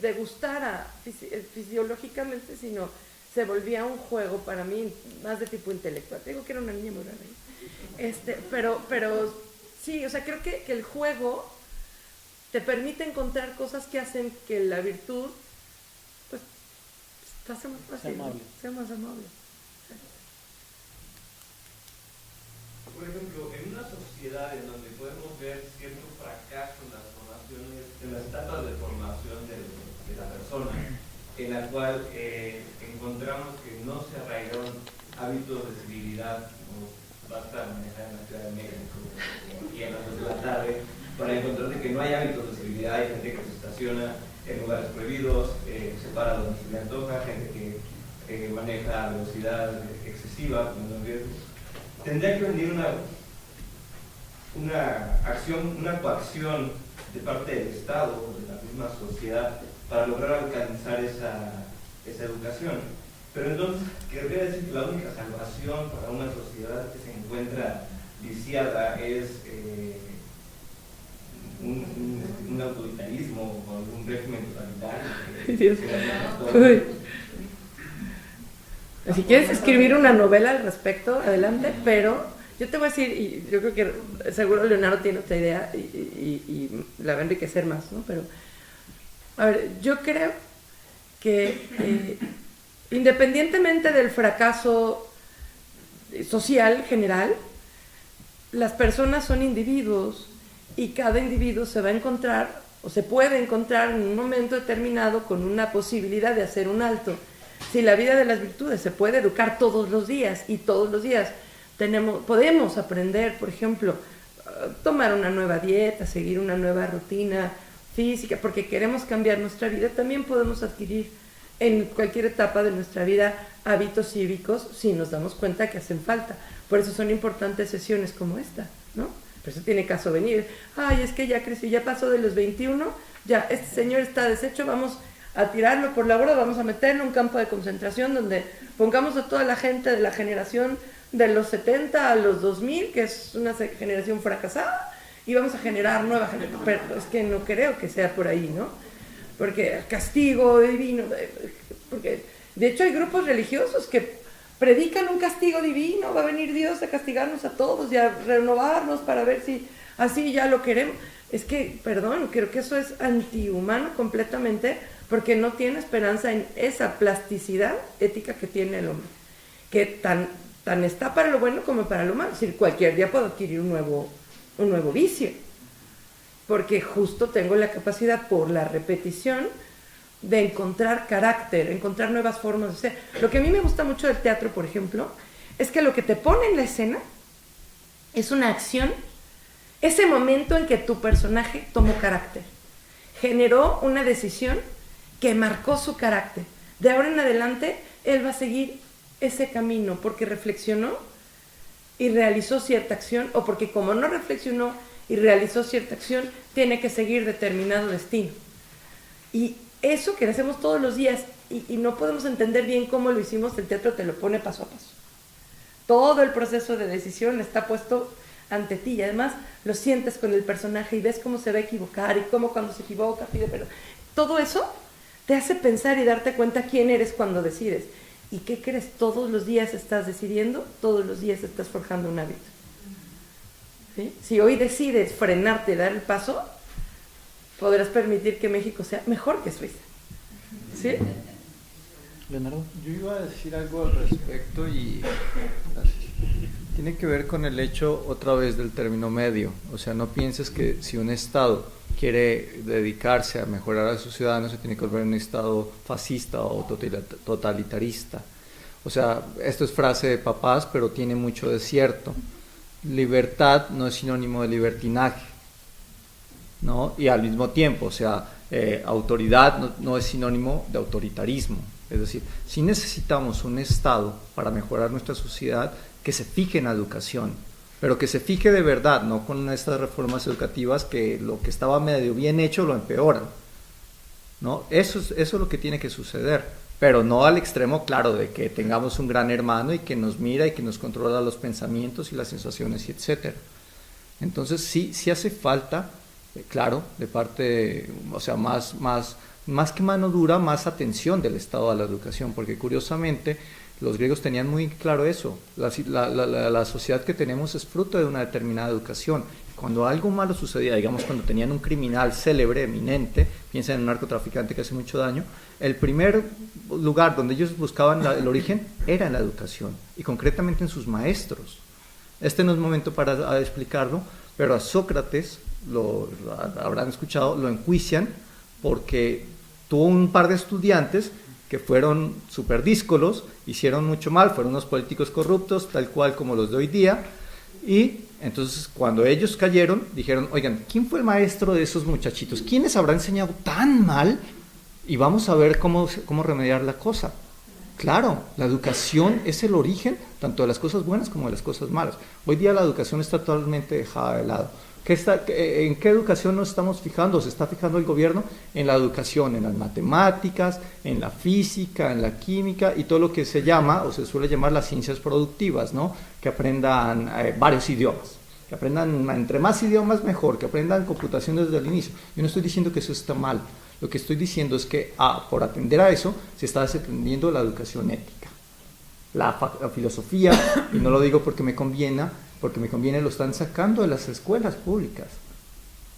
degustara fisiológicamente, sino se volvía un juego para mí más de tipo intelectual. Te digo que era una niña muy rara. Pero sí, o sea, creo que el juego te permite encontrar cosas que hacen que la virtud pues sea más fácil, sea más amable. Por ejemplo, en una sociedad en donde podemos ver cierto fracaso en las formaciones, en las etapas de formación de la persona, en la cual encontramos que no se arraigaron hábitos de civilidad, como basta manejar en la Ciudad de México y en las 2 de la tarde, para encontrar que no hay hábitos de civilidad, hay gente que se estaciona en lugares prohibidos, se para donde se le antoja, gente que maneja a velocidad excesiva, poniendo en riesgo. Tendría que venir una acción, una coacción de parte del Estado o de la misma sociedad para lograr alcanzar esa educación. Pero entonces, querría decir que la única salvación para una sociedad que se encuentra viciada es un autoritarismo o algún régimen totalitario. Si quieres escribir una novela al respecto, adelante, pero yo te voy a decir, y yo creo que seguro Leonardo tiene otra idea y la va a enriquecer más, ¿no? Pero, a ver, yo creo que independientemente del fracaso social general, las personas son individuos y cada individuo se va a encontrar o se puede encontrar en un momento determinado con una posibilidad de hacer un alto. Si la vida de las virtudes se puede educar todos los días y todos los días podemos aprender, por ejemplo, tomar una nueva dieta, seguir una nueva rutina física, porque queremos cambiar nuestra vida, también podemos adquirir en cualquier etapa de nuestra vida hábitos cívicos si nos damos cuenta que hacen falta. Por eso son importantes sesiones como esta, ¿no? Por eso tiene caso venir. Ay, es que ya crecí, ya pasó de los 21, ya este señor está deshecho, vamos a tirarlo por la borda, vamos a meterlo en un campo de concentración donde pongamos a toda la gente de la generación de los 70 a los 2000, que es una generación fracasada, y vamos a generar nueva generación. Pero es que no creo que sea por ahí, ¿no? Porque el castigo divino, porque de hecho hay grupos religiosos que predican un castigo divino, va a venir Dios a castigarnos a todos y a renovarnos para ver si así ya lo queremos. Es que, perdón, creo que eso es antihumano completamente, porque no tiene esperanza en esa plasticidad ética que tiene el hombre, que tan está para lo bueno como para lo malo. Es decir, cualquier día puedo adquirir un nuevo vicio, porque justo tengo la capacidad por la repetición de encontrar carácter, encontrar nuevas formas de ser. Lo que a mí me gusta mucho del teatro, por ejemplo, es que lo que te pone en la escena es una acción, ese momento en que tu personaje tomó carácter, generó una decisión que marcó su carácter. De ahora en adelante, él va a seguir ese camino porque reflexionó y realizó cierta acción, o porque como no reflexionó y realizó cierta acción, tiene que seguir determinado destino. Y eso que hacemos todos los días y no podemos entender bien cómo lo hicimos, el teatro te lo pone paso a paso. Todo el proceso de decisión está puesto ante ti y además lo sientes con el personaje y ves cómo se va a equivocar y cómo cuando se equivoca pide perdón. Todo eso te hace pensar y darte cuenta quién eres cuando decides. ¿Y qué crees? Todos los días estás decidiendo, todos los días estás forjando un hábito. ¿Sí? Si hoy decides frenarte, dar el paso, podrás permitir que México sea mejor que Suiza. ¿Sí? Leonardo. Yo iba a decir algo al respecto y gracias. Tiene que ver con el hecho otra vez del término medio. O sea, no pienses que si un Estado quiere dedicarse a mejorar a sus ciudadanos se tiene que volver un Estado fascista o totalitarista. O sea, esto es frase de papás, pero tiene mucho de cierto. Libertad no es sinónimo de libertinaje, ¿no? Y al mismo tiempo, o sea, autoridad no es sinónimo de autoritarismo. Es decir, si necesitamos un Estado para mejorar nuestra sociedad que se fije en la educación, pero que se fije de verdad, no con estas reformas educativas que lo que estaba medio bien hecho lo empeoran, ¿no? Eso es lo que tiene que suceder, pero no al extremo, claro, de que tengamos un gran hermano y que nos mira y que nos controla los pensamientos y las sensaciones, y etcétera. Entonces sí hace falta, claro, de parte, o sea, más que mano dura, más atención del Estado a la educación, porque curiosamente los griegos tenían muy claro eso. La sociedad que tenemos es fruto de una determinada educación. Cuando algo malo sucedía, digamos cuando tenían un criminal célebre, eminente, piensa en un narcotraficante que hace mucho daño, el primer lugar donde ellos buscaban el origen era en la educación, y concretamente en sus maestros. Este no es momento para explicarlo, pero a Sócrates, lo habrán escuchado, lo enjuician porque tuvo un par de estudiantes que fueron súper díscolos, hicieron mucho mal, fueron unos políticos corruptos, tal cual como los de hoy día, y entonces cuando ellos cayeron, dijeron, oigan, ¿quién fue el maestro de esos muchachitos? ¿Quién les habrá enseñado tan mal? Y vamos a ver cómo remediar la cosa. Claro, la educación es el origen tanto de las cosas buenas como de las cosas malas. Hoy día la educación está totalmente dejada de lado. ¿En qué educación nos estamos fijando? ¿Se está fijando el gobierno? En la educación, en las matemáticas, en la física, en la química y todo lo que se llama o se suele llamar las ciencias productivas, ¿no? Que aprendan varios idiomas, que aprendan entre más idiomas mejor, que aprendan computación desde el inicio. Yo no estoy diciendo que eso está mal, lo que estoy diciendo es que por atender a eso se está desatendiendo la educación ética, la filosofía, y no lo digo porque me conviene, lo están sacando de las escuelas públicas.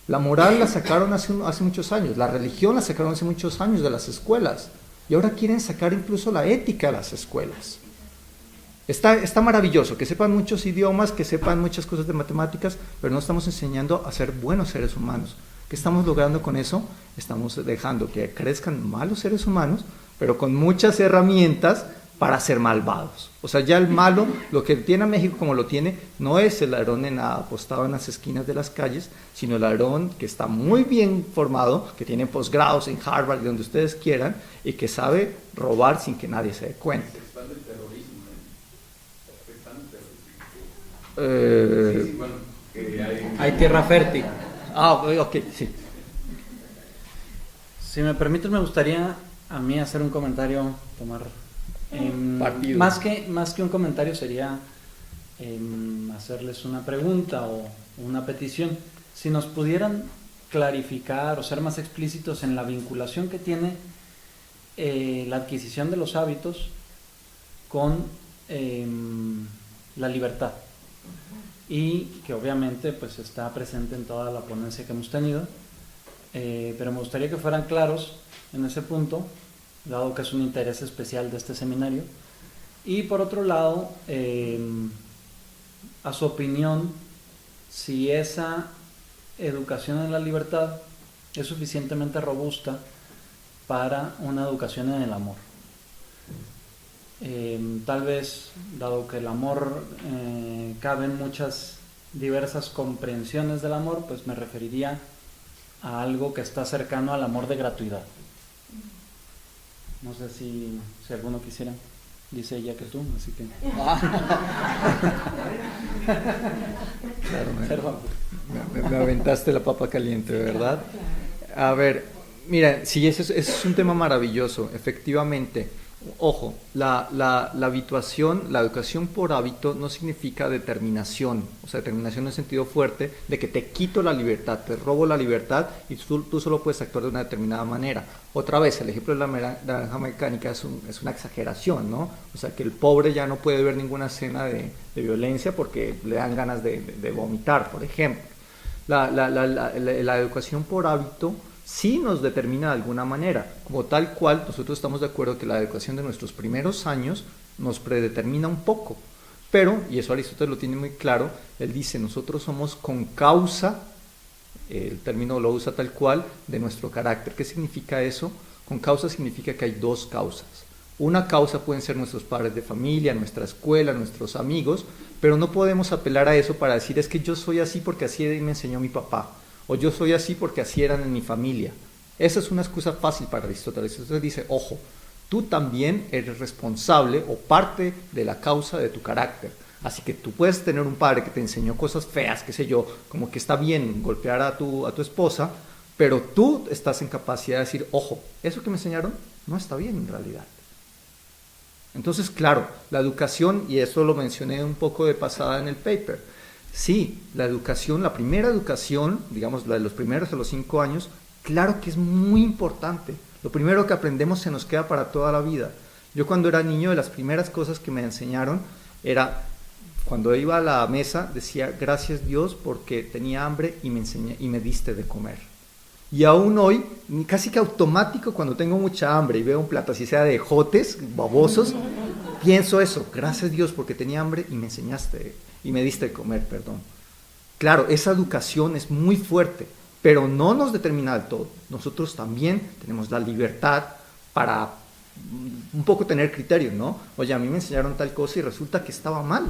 La moral la sacaron hace muchos años, la religión la sacaron hace muchos años de las escuelas, y ahora quieren sacar incluso la ética de las escuelas. Está maravilloso que sepan muchos idiomas, que sepan muchas cosas de matemáticas, pero no estamos enseñando a ser buenos seres humanos. ¿Qué estamos logrando con eso? Estamos dejando que crezcan malos seres humanos, pero con muchas herramientas para ser malvados. O sea, ya el malo, lo que tiene a México como lo tiene, no es el ladrón apostado en las esquinas de las calles, sino el ladrón que está muy bien formado, que tiene posgrados en Harvard, donde ustedes quieran, y que sabe robar sin que nadie se dé cuenta. Se expande el terrorismo. Se expande el terrorismo. Sí, bueno, que Hay tierra fértil. Ok, sí. Si me permiten, me gustaría a mí hacer un comentario, tomar partido. Más que un comentario sería hacerles una pregunta o una petición. Si nos pudieran clarificar o ser más explícitos en la vinculación que tiene la adquisición de los hábitos con la libertad, y que obviamente pues está presente en toda la ponencia que hemos tenido, pero me gustaría que fueran claros en ese punto, dado que es un interés especial de este seminario. Y por otro lado, a su opinión, si esa educación en la libertad es suficientemente robusta para una educación en el amor. Tal vez, dado que el amor caben muchas diversas comprensiones del amor, pues me referiría a algo que está cercano al amor de gratuidad. No sé si alguno quisiera. Dice ella que tú, así que... Claro, me aventaste la papa caliente, ¿verdad? A ver, mira, sí, ese es un tema maravilloso, efectivamente. Ojo, la habituación, la educación por hábito no significa determinación, o sea, determinación en sentido fuerte de que te quito la libertad, te robo la libertad y tú solo puedes actuar de una determinada manera. Otra vez, el ejemplo de la naranja mecánica es una exageración, ¿no? O sea, que el pobre ya no puede ver ninguna escena de violencia porque le dan ganas de vomitar, por ejemplo. La educación por hábito sí nos determina de alguna manera, como tal cual nosotros estamos de acuerdo que la educación de nuestros primeros años nos predetermina un poco, pero, y eso Aristóteles lo tiene muy claro, él dice, nosotros somos con causa, el término lo usa tal cual, de nuestro carácter. ¿Qué significa eso? Con causa significa que hay dos causas. Una causa pueden ser nuestros padres de familia, nuestra escuela, nuestros amigos, pero no podemos apelar a eso para decir, es que yo soy así porque así me enseñó mi papá, o yo soy así porque así eran en mi familia. Esa es una excusa fácil para Aristóteles. Aristóteles dice, ojo, tú también eres responsable o parte de la causa de tu carácter. Así que tú puedes tener un padre que te enseñó cosas feas, qué sé yo, como que está bien golpear a tu esposa, pero tú estás en capacidad de decir, ojo, eso que me enseñaron no está bien en realidad. Entonces, claro, la educación, y eso lo mencioné un poco de pasada en el paper, sí, la educación, la primera educación, digamos, la de los primeros a los 5 años, claro que es muy importante. Lo primero que aprendemos se nos queda para toda la vida. Yo cuando era niño, de las primeras cosas que me enseñaron era, cuando iba a la mesa, decía, gracias Dios porque tenía hambre y me diste de comer. Y aún hoy, casi que automático, cuando tengo mucha hambre y veo un plato así sea de ejotes, babosos, pienso eso, gracias Dios porque tenía hambre y me enseñaste, y me diste de comer, perdón. Claro, esa educación es muy fuerte, pero no nos determina del todo. Nosotros también tenemos la libertad para un poco tener criterio, ¿no? Oye, a mí me enseñaron tal cosa y resulta que estaba mal.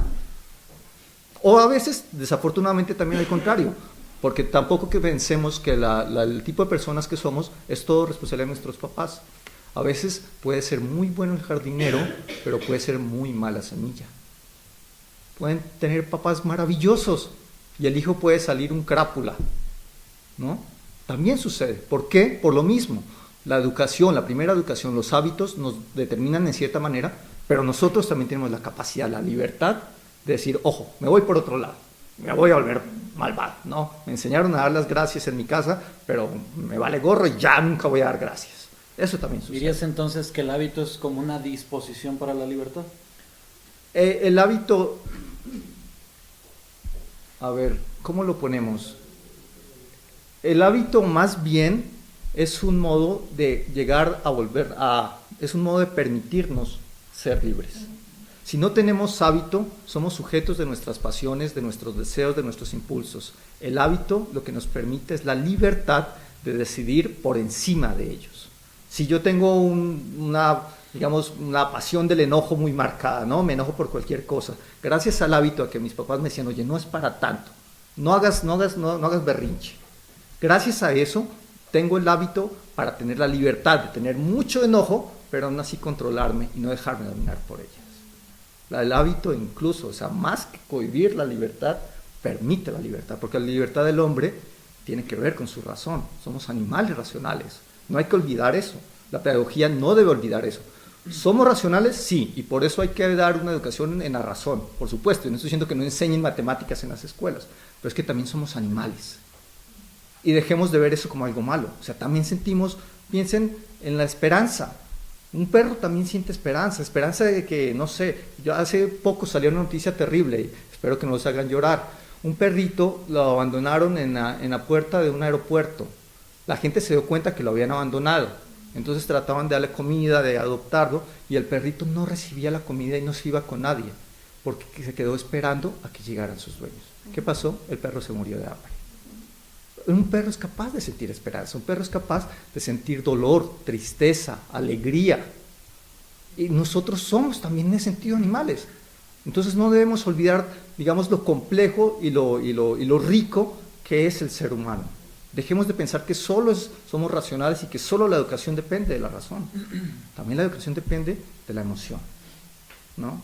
O a veces, desafortunadamente, también al contrario, porque tampoco que pensemos que el tipo de personas que somos es todo responsabilidad de nuestros papás. A veces puede ser muy bueno el jardinero, pero puede ser muy mala semilla. Pueden tener papás maravillosos y el hijo puede salir un crápula, ¿no? También sucede. ¿Por qué? Por lo mismo. La educación, la primera educación, los hábitos nos determinan en cierta manera, pero nosotros también tenemos la capacidad, la libertad de decir, ojo, me voy por otro lado, me voy a volver malvado, ¿no? Me enseñaron a dar las gracias en mi casa, pero me vale gorro y ya nunca voy a dar gracias. Eso también sucede. ¿Dirías entonces que el hábito es como una disposición para la libertad? El hábito, a ver, ¿cómo lo ponemos? El hábito más bien es un modo de llegar a es un modo de permitirnos ser libres. Si no tenemos hábito, somos sujetos de nuestras pasiones, de nuestros deseos, de nuestros impulsos. El hábito lo que nos permite es la libertad de decidir por encima de ellos. Si yo tengo digamos, una pasión del enojo muy marcada, ¿no? Me enojo por cualquier cosa. Gracias al hábito a que mis papás me decían, oye, no es para tanto, no hagas berrinche. Gracias a eso tengo el hábito para tener la libertad de tener mucho enojo, pero aún así controlarme y no dejarme dominar por ellas. El hábito incluso, o sea, más que cohibir la libertad, permite la libertad, porque la libertad del hombre tiene que ver con su razón. Somos animales racionales, no hay que olvidar eso. La pedagogía no debe olvidar eso. ¿Somos racionales? Sí, y por eso hay que dar una educación en la razón, por supuesto. Y no estoy diciendo que no enseñen matemáticas en las escuelas, pero es que también somos animales. Y dejemos de ver eso como algo malo. O sea, también piensen en la esperanza. Un perro también siente esperanza de que, no sé, yo hace poco salió una noticia terrible, y espero que no los hagan llorar. Un perrito lo abandonaron en la puerta de un aeropuerto. La gente se dio cuenta que lo habían abandonado. Entonces trataban de darle comida, de adoptarlo, y el perrito no recibía la comida y no se iba con nadie, porque se quedó esperando a que llegaran sus dueños. ¿Qué pasó? El perro se murió de hambre. Un perro es capaz de sentir esperanza, un perro es capaz de sentir dolor, tristeza, alegría. Y nosotros somos también en ese sentido animales. Entonces no debemos olvidar, digamos, lo complejo y lo rico que es el ser humano. Dejemos de pensar que solo somos racionales y que solo la educación depende de la razón. También la educación depende de la emoción, ¿no?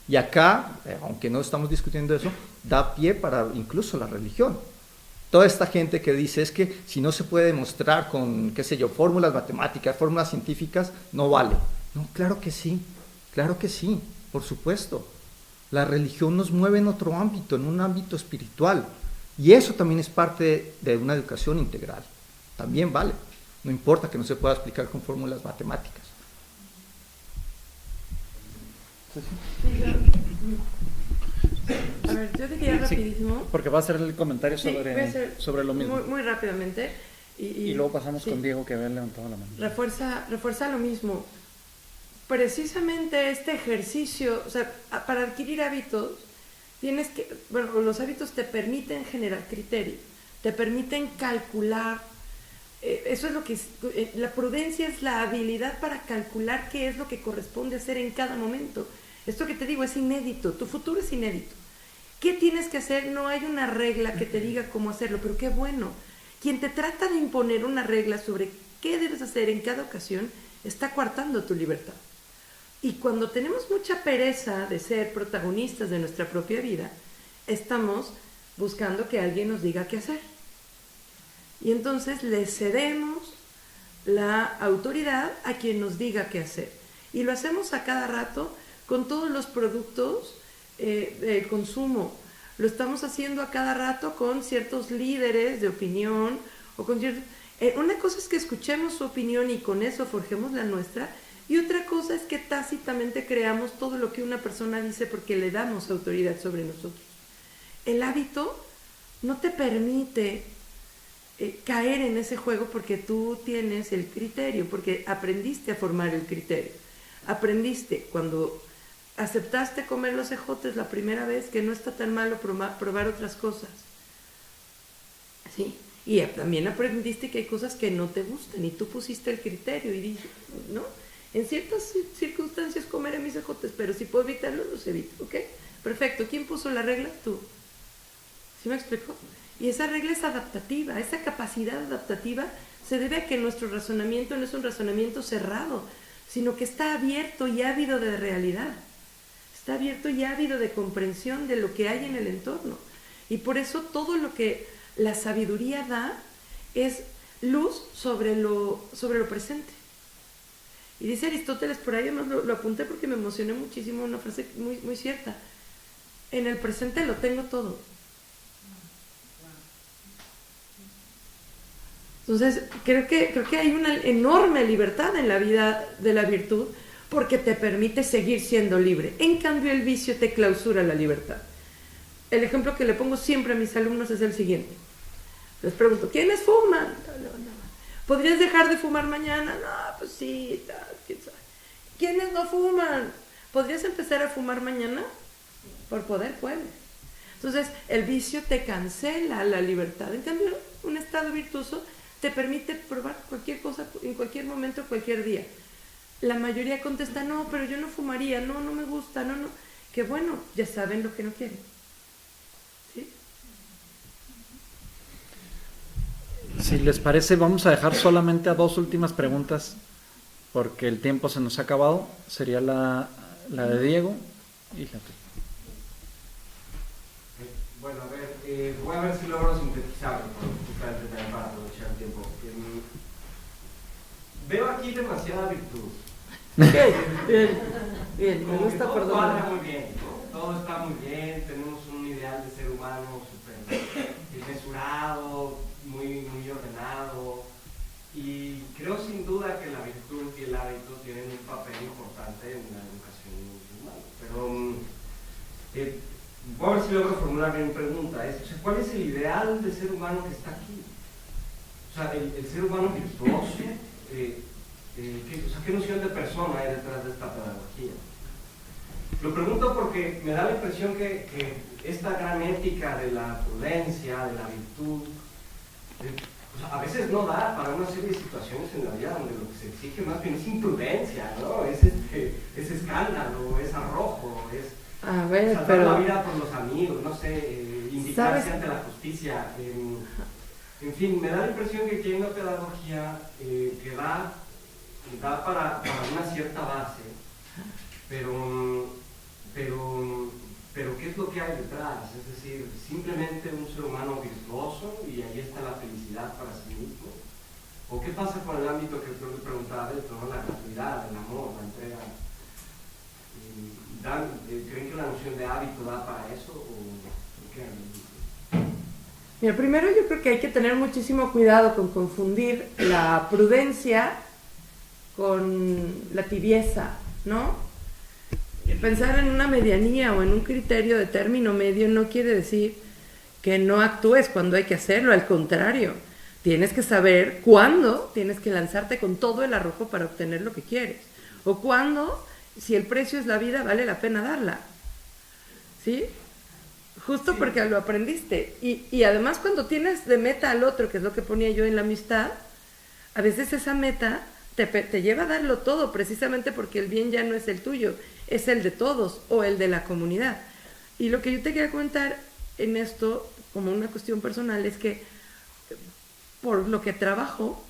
Y acá, aunque no estamos discutiendo eso, da pie para incluso la religión. Toda esta gente que dice es que si no se puede demostrar con, qué sé yo, fórmulas matemáticas, fórmulas científicas, no vale. No, claro que sí, por supuesto. La religión nos mueve en otro ámbito, en un ámbito espiritual. Y eso también es parte de una educación integral. También vale. No importa que no se pueda explicar con fórmulas matemáticas. A ver, yo diría rapidísimo. Porque va a ser el comentario sobre lo mismo. Muy rápidamente. Y luego pasamos con Diego, que había levantado la mano. Refuerza lo mismo. Precisamente este ejercicio, o sea, para adquirir hábitos, los hábitos te permiten generar criterio, te permiten calcular. Eso es lo que la prudencia es la habilidad para calcular qué es lo que corresponde hacer en cada momento. Esto que te digo es inédito, tu futuro es inédito. ¿Qué tienes que hacer? No hay una regla que te diga cómo hacerlo, pero qué bueno. Quien te trata de imponer una regla sobre qué debes hacer en cada ocasión está coartando tu libertad. Y cuando tenemos mucha pereza de ser protagonistas de nuestra propia vida, estamos buscando que alguien nos diga qué hacer. Y entonces le cedemos la autoridad a quien nos diga qué hacer. Y lo hacemos a cada rato con todos los productos de consumo. Lo estamos haciendo a cada rato con ciertos líderes de opinión. Una cosa es que escuchemos su opinión y con eso forjemos la nuestra. Y otra cosa es que tácitamente creamos todo lo que una persona dice porque le damos autoridad sobre nosotros. El hábito no te permite caer en ese juego porque tú tienes el criterio, porque aprendiste a formar el criterio. Aprendiste cuando aceptaste comer los ejotes la primera vez que no está tan malo probar otras cosas. ¿Sí? Y también aprendiste que hay cosas que no te gustan y tú pusiste el criterio y dijiste, ¿no? En ciertas circunstancias comeré mis ejotes, pero si puedo evitarlo, los evito, ¿ok? Perfecto. ¿Quién puso la regla? Tú. ¿Sí me explico? Y esa regla es adaptativa. Esa capacidad adaptativa se debe a que nuestro razonamiento no es un razonamiento cerrado, sino que está abierto y ávido de realidad. Está abierto y ávido de comprensión de lo que hay en el entorno. Y por eso todo lo que la sabiduría da es luz sobre lo presente. Y dice Aristóteles, por ahí además lo apunté porque me emocioné muchísimo, una frase muy, muy cierta. En el presente lo tengo todo. Entonces, creo que hay una enorme libertad en la vida de la virtud porque te permite seguir siendo libre. En cambio, el vicio te clausura la libertad. El ejemplo que le pongo siempre a mis alumnos es el siguiente. Les pregunto, ¿quiénes fuman? ¿Podrías dejar de fumar mañana? No, pues sí, quién sabe. ¿Quiénes no fuman? ¿Podrías empezar a fumar mañana? Por poder puedes. Entonces, el vicio te cancela la libertad. En cambio, un estado virtuoso te permite probar cualquier cosa en cualquier momento, cualquier día. la mayoría contesta, no, pero yo no fumaría, no, no me gusta, no, no. Que bueno, ya saben lo que no quieren. ¿Sí? Si les parece, vamos a dejar solamente a 2 últimas preguntas, porque el tiempo se nos ha acabado. Sería la de Diego y la tuya. Bueno, a ver, voy a ver si logro sintetizarlo, justamente también para aprovechar el tiempo. Veo aquí demasiada virtud. Bien, me gusta por todo dónde. cuadra muy bien, ¿no? Todo está muy bien, tenemos un ideal de ser humano súper mesurado, muy ordenado, y creo sin duda que la virtud y el hábito tienen un papel importante en la educación humana. Pero voy a ver si logro formular bien mi pregunta. O sea, ¿cuál es el ideal de ser humano que está aquí? O sea, el ser humano virtuoso, ¿qué noción de persona hay detrás de esta pedagogía? Lo pregunto porque me da la impresión que esta gran ética de la prudencia, de la virtud, o sea, a veces no da para una serie de situaciones en la vida donde lo que se exige más bien es imprudencia, ¿no? Es escándalo, es arrojo, es A ver, salvar pero... la vida por los amigos, no sé, indicarse ¿Sabes? ante la justicia. En fin, me da la impresión que aquí hay una pedagogía que da para una cierta base, pero ¿qué es lo que hay detrás? Es decir, simplemente un ser humano virtuoso y ahí está la felicidad para sí mismo. ¿O qué pasa con el ámbito que creo que preguntaba de todo, la gratuidad, el amor, la entrega? ¿Creen que la noción de hábito da para eso? ¿O qué? Mira, primero yo creo que hay que tener muchísimo cuidado con confundir la prudencia con la tibieza, ¿no? Pensar en una medianía o en un criterio de término medio no quiere decir que no actúes cuando hay que hacerlo, al contrario, tienes que saber cuándo tienes que lanzarte con todo el arrojo para obtener lo que quieres, o cuándo, si el precio es la vida, vale la pena darla, ¿sí? Justo Sí. porque lo aprendiste, y además cuando tienes de meta al otro, que es lo que ponía yo en la amistad, a veces esa meta te lleva a darlo todo, precisamente porque el bien ya no es el tuyo, es el de todos o el de la comunidad. Y lo que yo te quería comentar en esto, como una cuestión personal, es que por lo que trabajo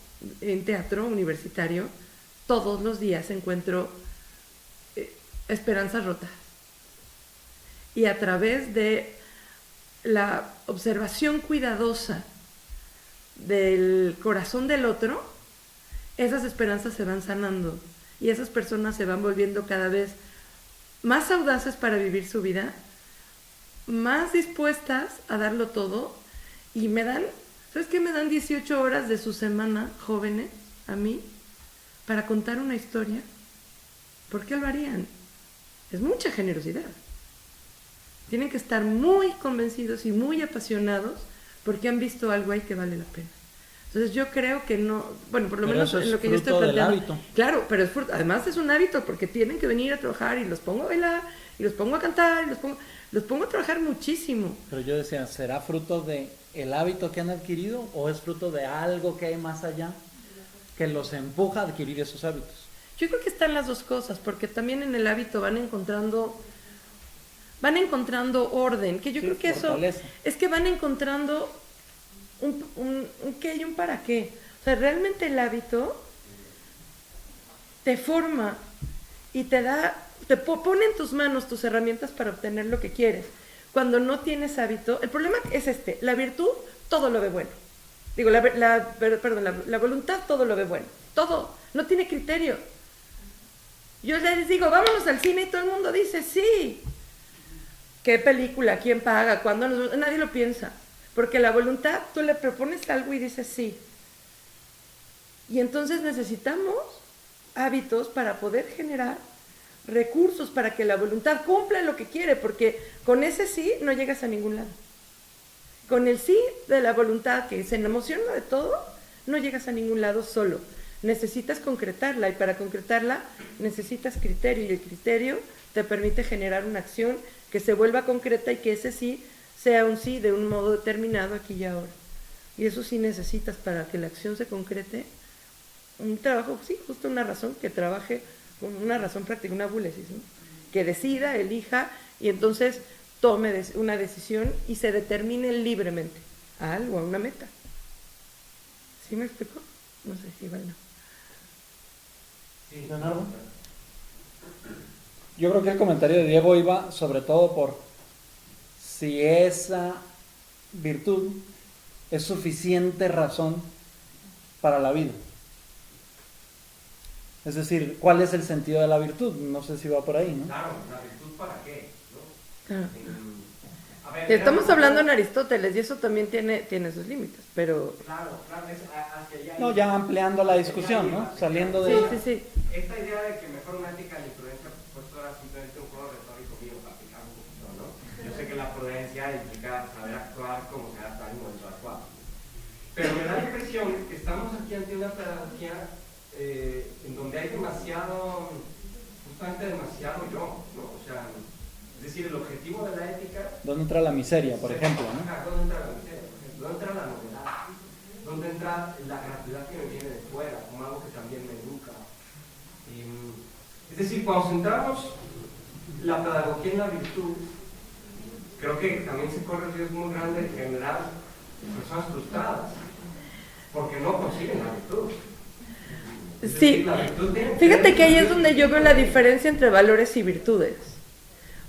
en teatro universitario, todos los días encuentro esperanzas rotas. Y a través de la observación cuidadosa del corazón del otro, esas esperanzas se van sanando y esas personas se van volviendo cada vez más audaces para vivir su vida, más dispuestas a darlo todo, y me dan, ¿sabes qué? Me dan 18 horas de su semana, jóvenes, a mí, para contar una historia. ¿Por qué lo harían? Es mucha generosidad. Tienen que estar muy convencidos y muy apasionados porque han visto algo ahí que vale la pena. Entonces yo creo que no, bueno, por lo Pero menos eso es en lo que yo estoy fruto del planteando. hábito. Claro, pero además es un hábito porque tienen que venir a trabajar y los pongo a bailar y los pongo a cantar y los pongo a trabajar muchísimo. Pero yo decía, ¿será fruto de el hábito que han adquirido o es fruto de algo que hay más allá que los empuja a adquirir esos hábitos? Yo creo que están las dos cosas, porque también en el hábito van encontrando orden, que yo Sí, creo que fortaleza. eso es que van encontrando un qué y un para qué. O sea, realmente el hábito te forma y te pone en tus manos tus herramientas para obtener lo que quieres. Cuando no tienes hábito, el problema es la virtud todo lo ve bueno. Digo, la voluntad todo lo ve bueno. Todo, no tiene criterio. Yo les digo, vámonos al cine y todo el mundo dice, sí. ¿Qué película? ¿Quién paga? ¿Cuándo? Nadie lo piensa. Porque la voluntad, tú le propones algo y dices sí. Y entonces necesitamos hábitos para poder generar recursos para que la voluntad cumpla lo que quiere, porque con ese sí no llegas a ningún lado. Con el sí de la voluntad, que se emociona de todo, no llegas a ningún lado solo. Necesitas concretarla, y para concretarla necesitas criterio, y el criterio te permite generar una acción que se vuelva concreta y que ese sí sea un sí de un modo determinado aquí y ahora. Y eso sí necesitas para que la acción se concrete un trabajo, sí, justo una razón que trabaje con una razón práctica, una búlesis, ¿no? Que decida, elija y entonces tome una decisión y se determine libremente a algo, a una meta. ¿Sí me explico? No sé si igual no. Sí, Leonardo. Yo creo que el comentario de Diego iba sobre todo por si esa virtud es suficiente razón para la vida. Es decir, ¿cuál es el sentido de la virtud? No sé si va por ahí, ¿no? Claro, ¿la virtud para qué? ¿No? Claro. A ver, Estamos hablando en Aristóteles y eso también tiene sus límites, pero... Claro, es hacia allá. No, ya ampliando la discusión, ¿no? Saliendo de... Sí. Esta idea de que mejor una ética la imprudencia, pues era simplemente un juego retórico mío para aplicar un poquito, ¿no? Yo sé que la prudencia implica saber actuar como se adapta al momento adecuado. Pero me da la impresión que estamos aquí ante una pedagogía en donde hay justamente demasiado yo, ¿no? O sea, es decir, el objetivo de la ética... ¿Dónde entra la miseria, por ejemplo, no? ¿Dónde entra la miseria, por ejemplo? ¿Dónde entra la novedad? ¿Dónde entra la gratuidad que me viene de fuera, como algo que también me educa? Es decir, cuando centramos la pedagogía en la virtud, creo que también se corre el riesgo muy grande de generar personas frustradas, porque no consiguen la virtud. Sí, fíjate que ahí es donde yo veo la diferencia entre valores y virtudes.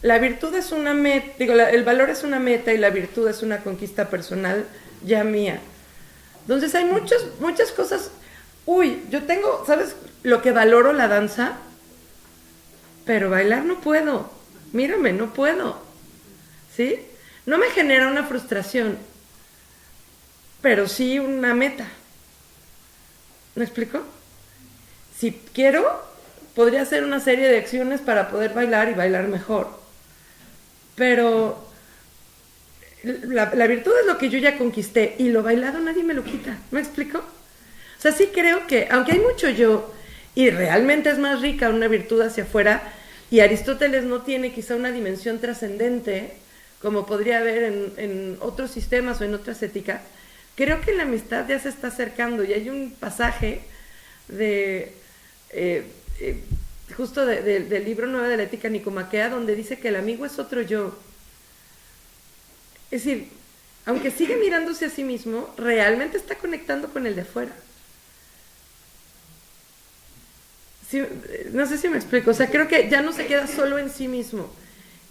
La virtud es una meta, el valor es una meta y la virtud es una conquista personal ya mía. Entonces hay muchas cosas. Yo tengo, ¿sabes lo que valoro? La danza, pero bailar no puedo. Mírame, no puedo. ¿Sí? No me genera una frustración, pero sí una meta. ¿Me explico? Si quiero, podría hacer una serie de acciones para poder bailar y bailar mejor. Pero la virtud es lo que yo ya conquisté y lo bailado nadie me lo quita. ¿Me explico? O sea, sí creo que, aunque hay mucho yo y realmente es más rica una virtud hacia afuera, y Aristóteles no tiene quizá una dimensión trascendente como podría haber en otros sistemas o en otras éticas, creo que la amistad ya se está acercando y hay un pasaje de... justo del libro 9 de la ética nicomaquea, donde dice que el amigo es otro yo. Es decir, aunque sigue mirándose a sí mismo, realmente está conectando con el de afuera. Sí, no sé si me explico, o sea, creo que ya no se queda solo en sí mismo.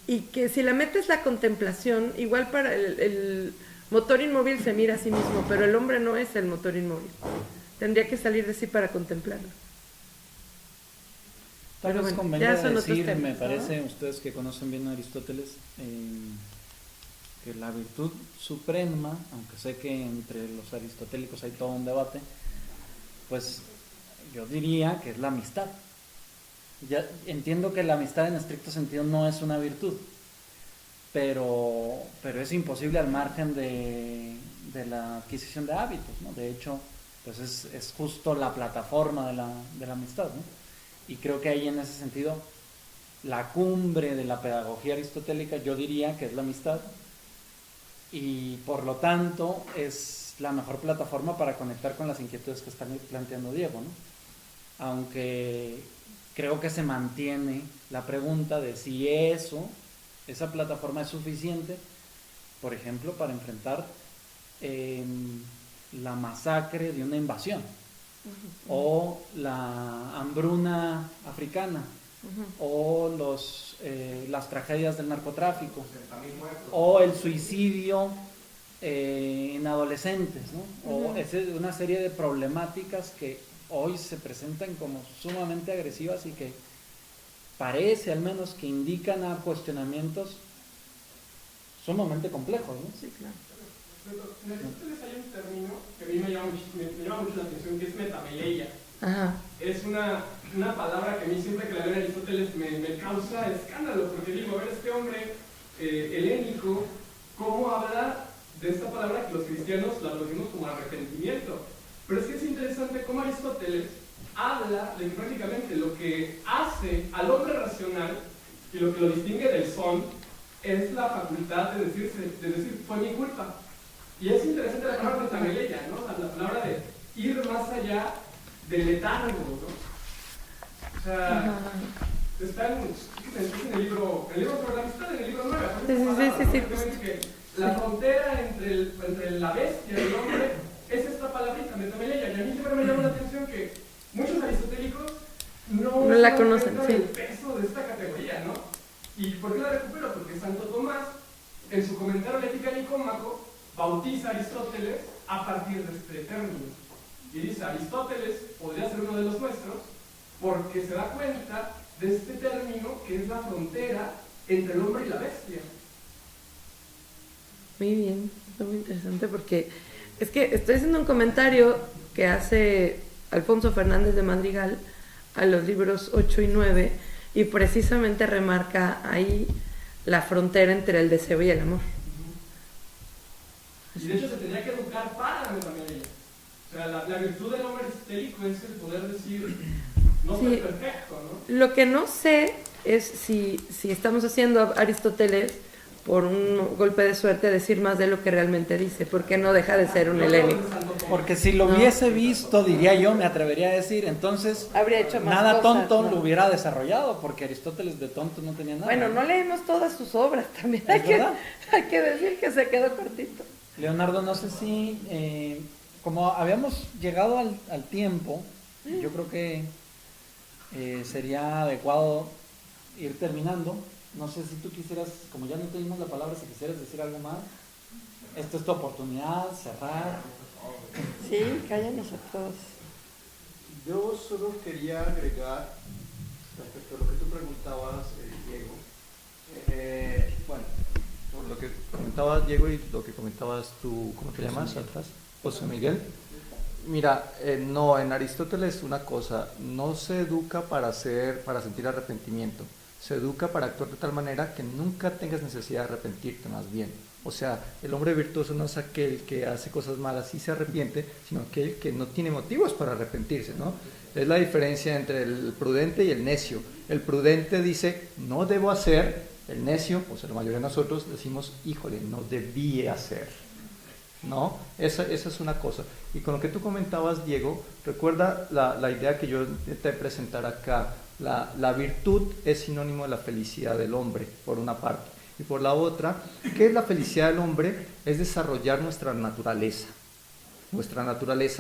Y que si la meta es la contemplación, igual para el motor inmóvil se mira a sí mismo, pero el hombre no es el motor inmóvil. Tendría que salir de sí para contemplarlo. Tal vez bueno, convenga ya son otros decir, temas, me ¿no? parece, ustedes que conocen bien a Aristóteles, que la virtud suprema, aunque sé que entre los aristotélicos hay todo un debate, pues yo diría que es la amistad. Ya entiendo que la amistad en estricto sentido no es una virtud, pero es imposible al margen de la adquisición de hábitos, ¿no? De hecho, pues es justo la plataforma de la amistad, ¿no? Y creo que ahí en ese sentido la cumbre de la pedagogía aristotélica yo diría que es la amistad y por lo tanto es la mejor plataforma para conectar con las inquietudes que está planteando Diego, ¿no? Aunque creo que se mantiene la pregunta de si esa plataforma es suficiente, por ejemplo, para enfrentar la masacre de una invasión o la hambruna africana o las tragedias del narcotráfico o el suicidio en adolescentes, ¿no? O una serie de problemáticas que hoy se presentan como sumamente agresivas y que parece al menos que indican a cuestionamientos sumamente complejos, ¿no? Sí, claro. En Aristóteles hay un término que a mí me llama mucho la atención, que es metameleia. Ajá. Es una palabra que a mí siempre que la leo en Aristóteles me causa escándalo, porque digo, a ver, este hombre helénico, ¿cómo habla de esta palabra que los cristianos la traducimos como arrepentimiento? Pero es que es interesante cómo Aristóteles habla de que prácticamente lo que hace al hombre racional y lo que lo distingue del son es la facultad de decir fue mi culpa. Y es interesante la palabra metameleia, ¿no? La palabra de ir más allá del letargo, ¿no? O sea, está en el libro sobre la amistad, en el libro 9, Sí. que la frontera entre la bestia y el hombre es esta palabrita, metameneia, y a mí siempre me llama la atención que muchos aristotélicos no la conocen, sí. el peso de esta categoría, ¿no? ¿Y por qué la recupero? Porque Santo Tomás, en su comentario a la Ética Nicómaco, bautiza a Aristóteles a partir de este término. Y dice, Aristóteles podría ser uno de los nuestros porque se da cuenta de este término que es la frontera entre el hombre y la bestia. Muy bien, está muy interesante porque es que estoy haciendo un comentario que hace Alfonso Fernández de Madrigal a los libros 8 y 9 y precisamente remarca ahí la frontera entre el deseo y el amor. Y de hecho se tendría que educar para la metameneia. O sea, la virtud del hombre aristotélico es el poder decir, no soy perfecto, ¿no? Lo que no sé es si estamos haciendo a Aristóteles por un golpe de suerte decir más de lo que realmente dice, porque no deja de ser un helénico. Porque si lo hubiese visto, diría yo, me atrevería a decir, entonces habría hecho más nada cosas, tonto ¿no? lo hubiera desarrollado, porque Aristóteles de tonto no tenía nada. Bueno, no leímos todas sus obras también, hay que decir que se quedó cortito. Leonardo, no sé si, como habíamos llegado al tiempo, yo creo que sería adecuado ir terminando. No sé si tú quisieras, como ya no te dimos la palabra, si quisieras decir algo más. Esta es tu oportunidad, cerrar. Sí, cállanos a todos. Yo solo quería agregar respecto a lo que tú preguntabas, Diego. Bueno, por lo que comentabas, Diego, y lo que comentabas tú, ¿cómo te llamas atrás? José Miguel. Mira, no, en Aristóteles una cosa, no se educa para sentir arrepentimiento. Se educa para actuar de tal manera que nunca tengas necesidad de arrepentirte, más bien. O sea, el hombre virtuoso no es aquel que hace cosas malas y se arrepiente, sino aquel que no tiene motivos para arrepentirse, ¿no? Es la diferencia entre el prudente y el necio. El prudente dice, no debo hacer. El necio, o sea, la mayoría de nosotros decimos, híjole, no debí hacer, ¿no? Esa es una cosa. Y con lo que tú comentabas, Diego, recuerda la idea que yo intenté presentar acá. La virtud es sinónimo de la felicidad del hombre, por una parte. Y por la otra, ¿qué es la felicidad del hombre? Es desarrollar nuestra naturaleza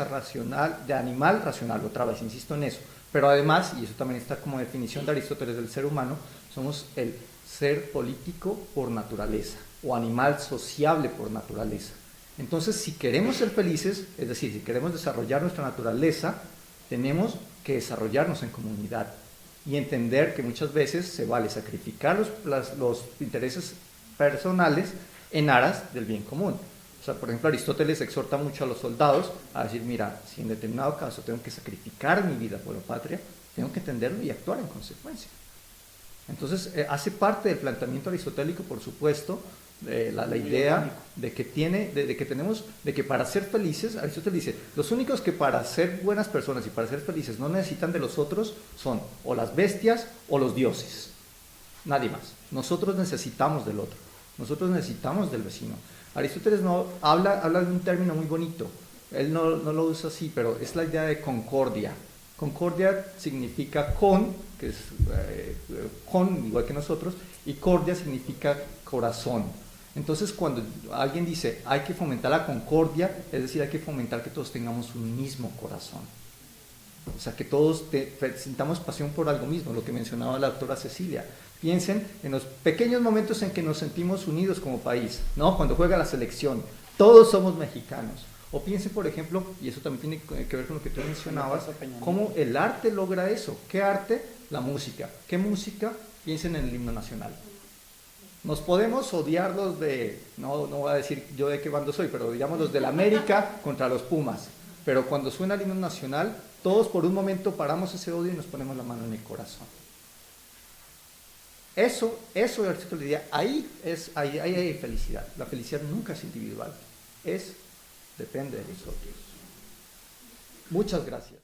racional, de animal racional, otra vez, insisto en eso. Pero además, y eso también está como definición de Aristóteles del ser humano, somos el ser político por naturaleza, o animal sociable por naturaleza. Entonces, si queremos ser felices, es decir, si queremos desarrollar nuestra naturaleza, tenemos que desarrollarnos en comunidad y entender que muchas veces se vale sacrificar los intereses personales en aras del bien común. O sea, por ejemplo, Aristóteles exhorta mucho a los soldados a decir, mira, si en determinado caso tengo que sacrificar mi vida por la patria, tengo que entenderlo y actuar en consecuencia. Entonces, hace parte del planteamiento aristotélico, por supuesto, la idea de que para ser felices, Aristóteles dice, los únicos que para ser buenas personas y para ser felices no necesitan de los otros son o las bestias o los dioses, nadie más. Nosotros necesitamos del otro, nosotros necesitamos del vecino. Aristóteles no habla de un término muy bonito, él no lo usa así, pero es la idea de concordia. Concordia significa que es con, igual que nosotros, y cordia significa corazón. Entonces, cuando alguien dice hay que fomentar la concordia, es decir, hay que fomentar que todos tengamos un mismo corazón. O sea, que todos sintamos pasión por algo mismo, lo que mencionaba la doctora Cecilia. Piensen en los pequeños momentos en que nos sentimos unidos como país, ¿no? Cuando juega la selección, todos somos mexicanos. O piensen, por ejemplo, y eso también tiene que ver con lo que tú mencionabas, cómo el arte logra eso. ¿Qué arte? La música. ¿Qué música? Piensen en el himno nacional. Nos podemos odiar los de, no voy a decir yo de qué bando soy, pero digamos los del América contra los Pumas. Pero cuando suena el himno nacional, todos por un momento paramos ese odio y nos ponemos la mano en el corazón. Eso Aristóteles diría, ahí hay felicidad. La felicidad nunca es individual, depende de nosotros. Muchas gracias.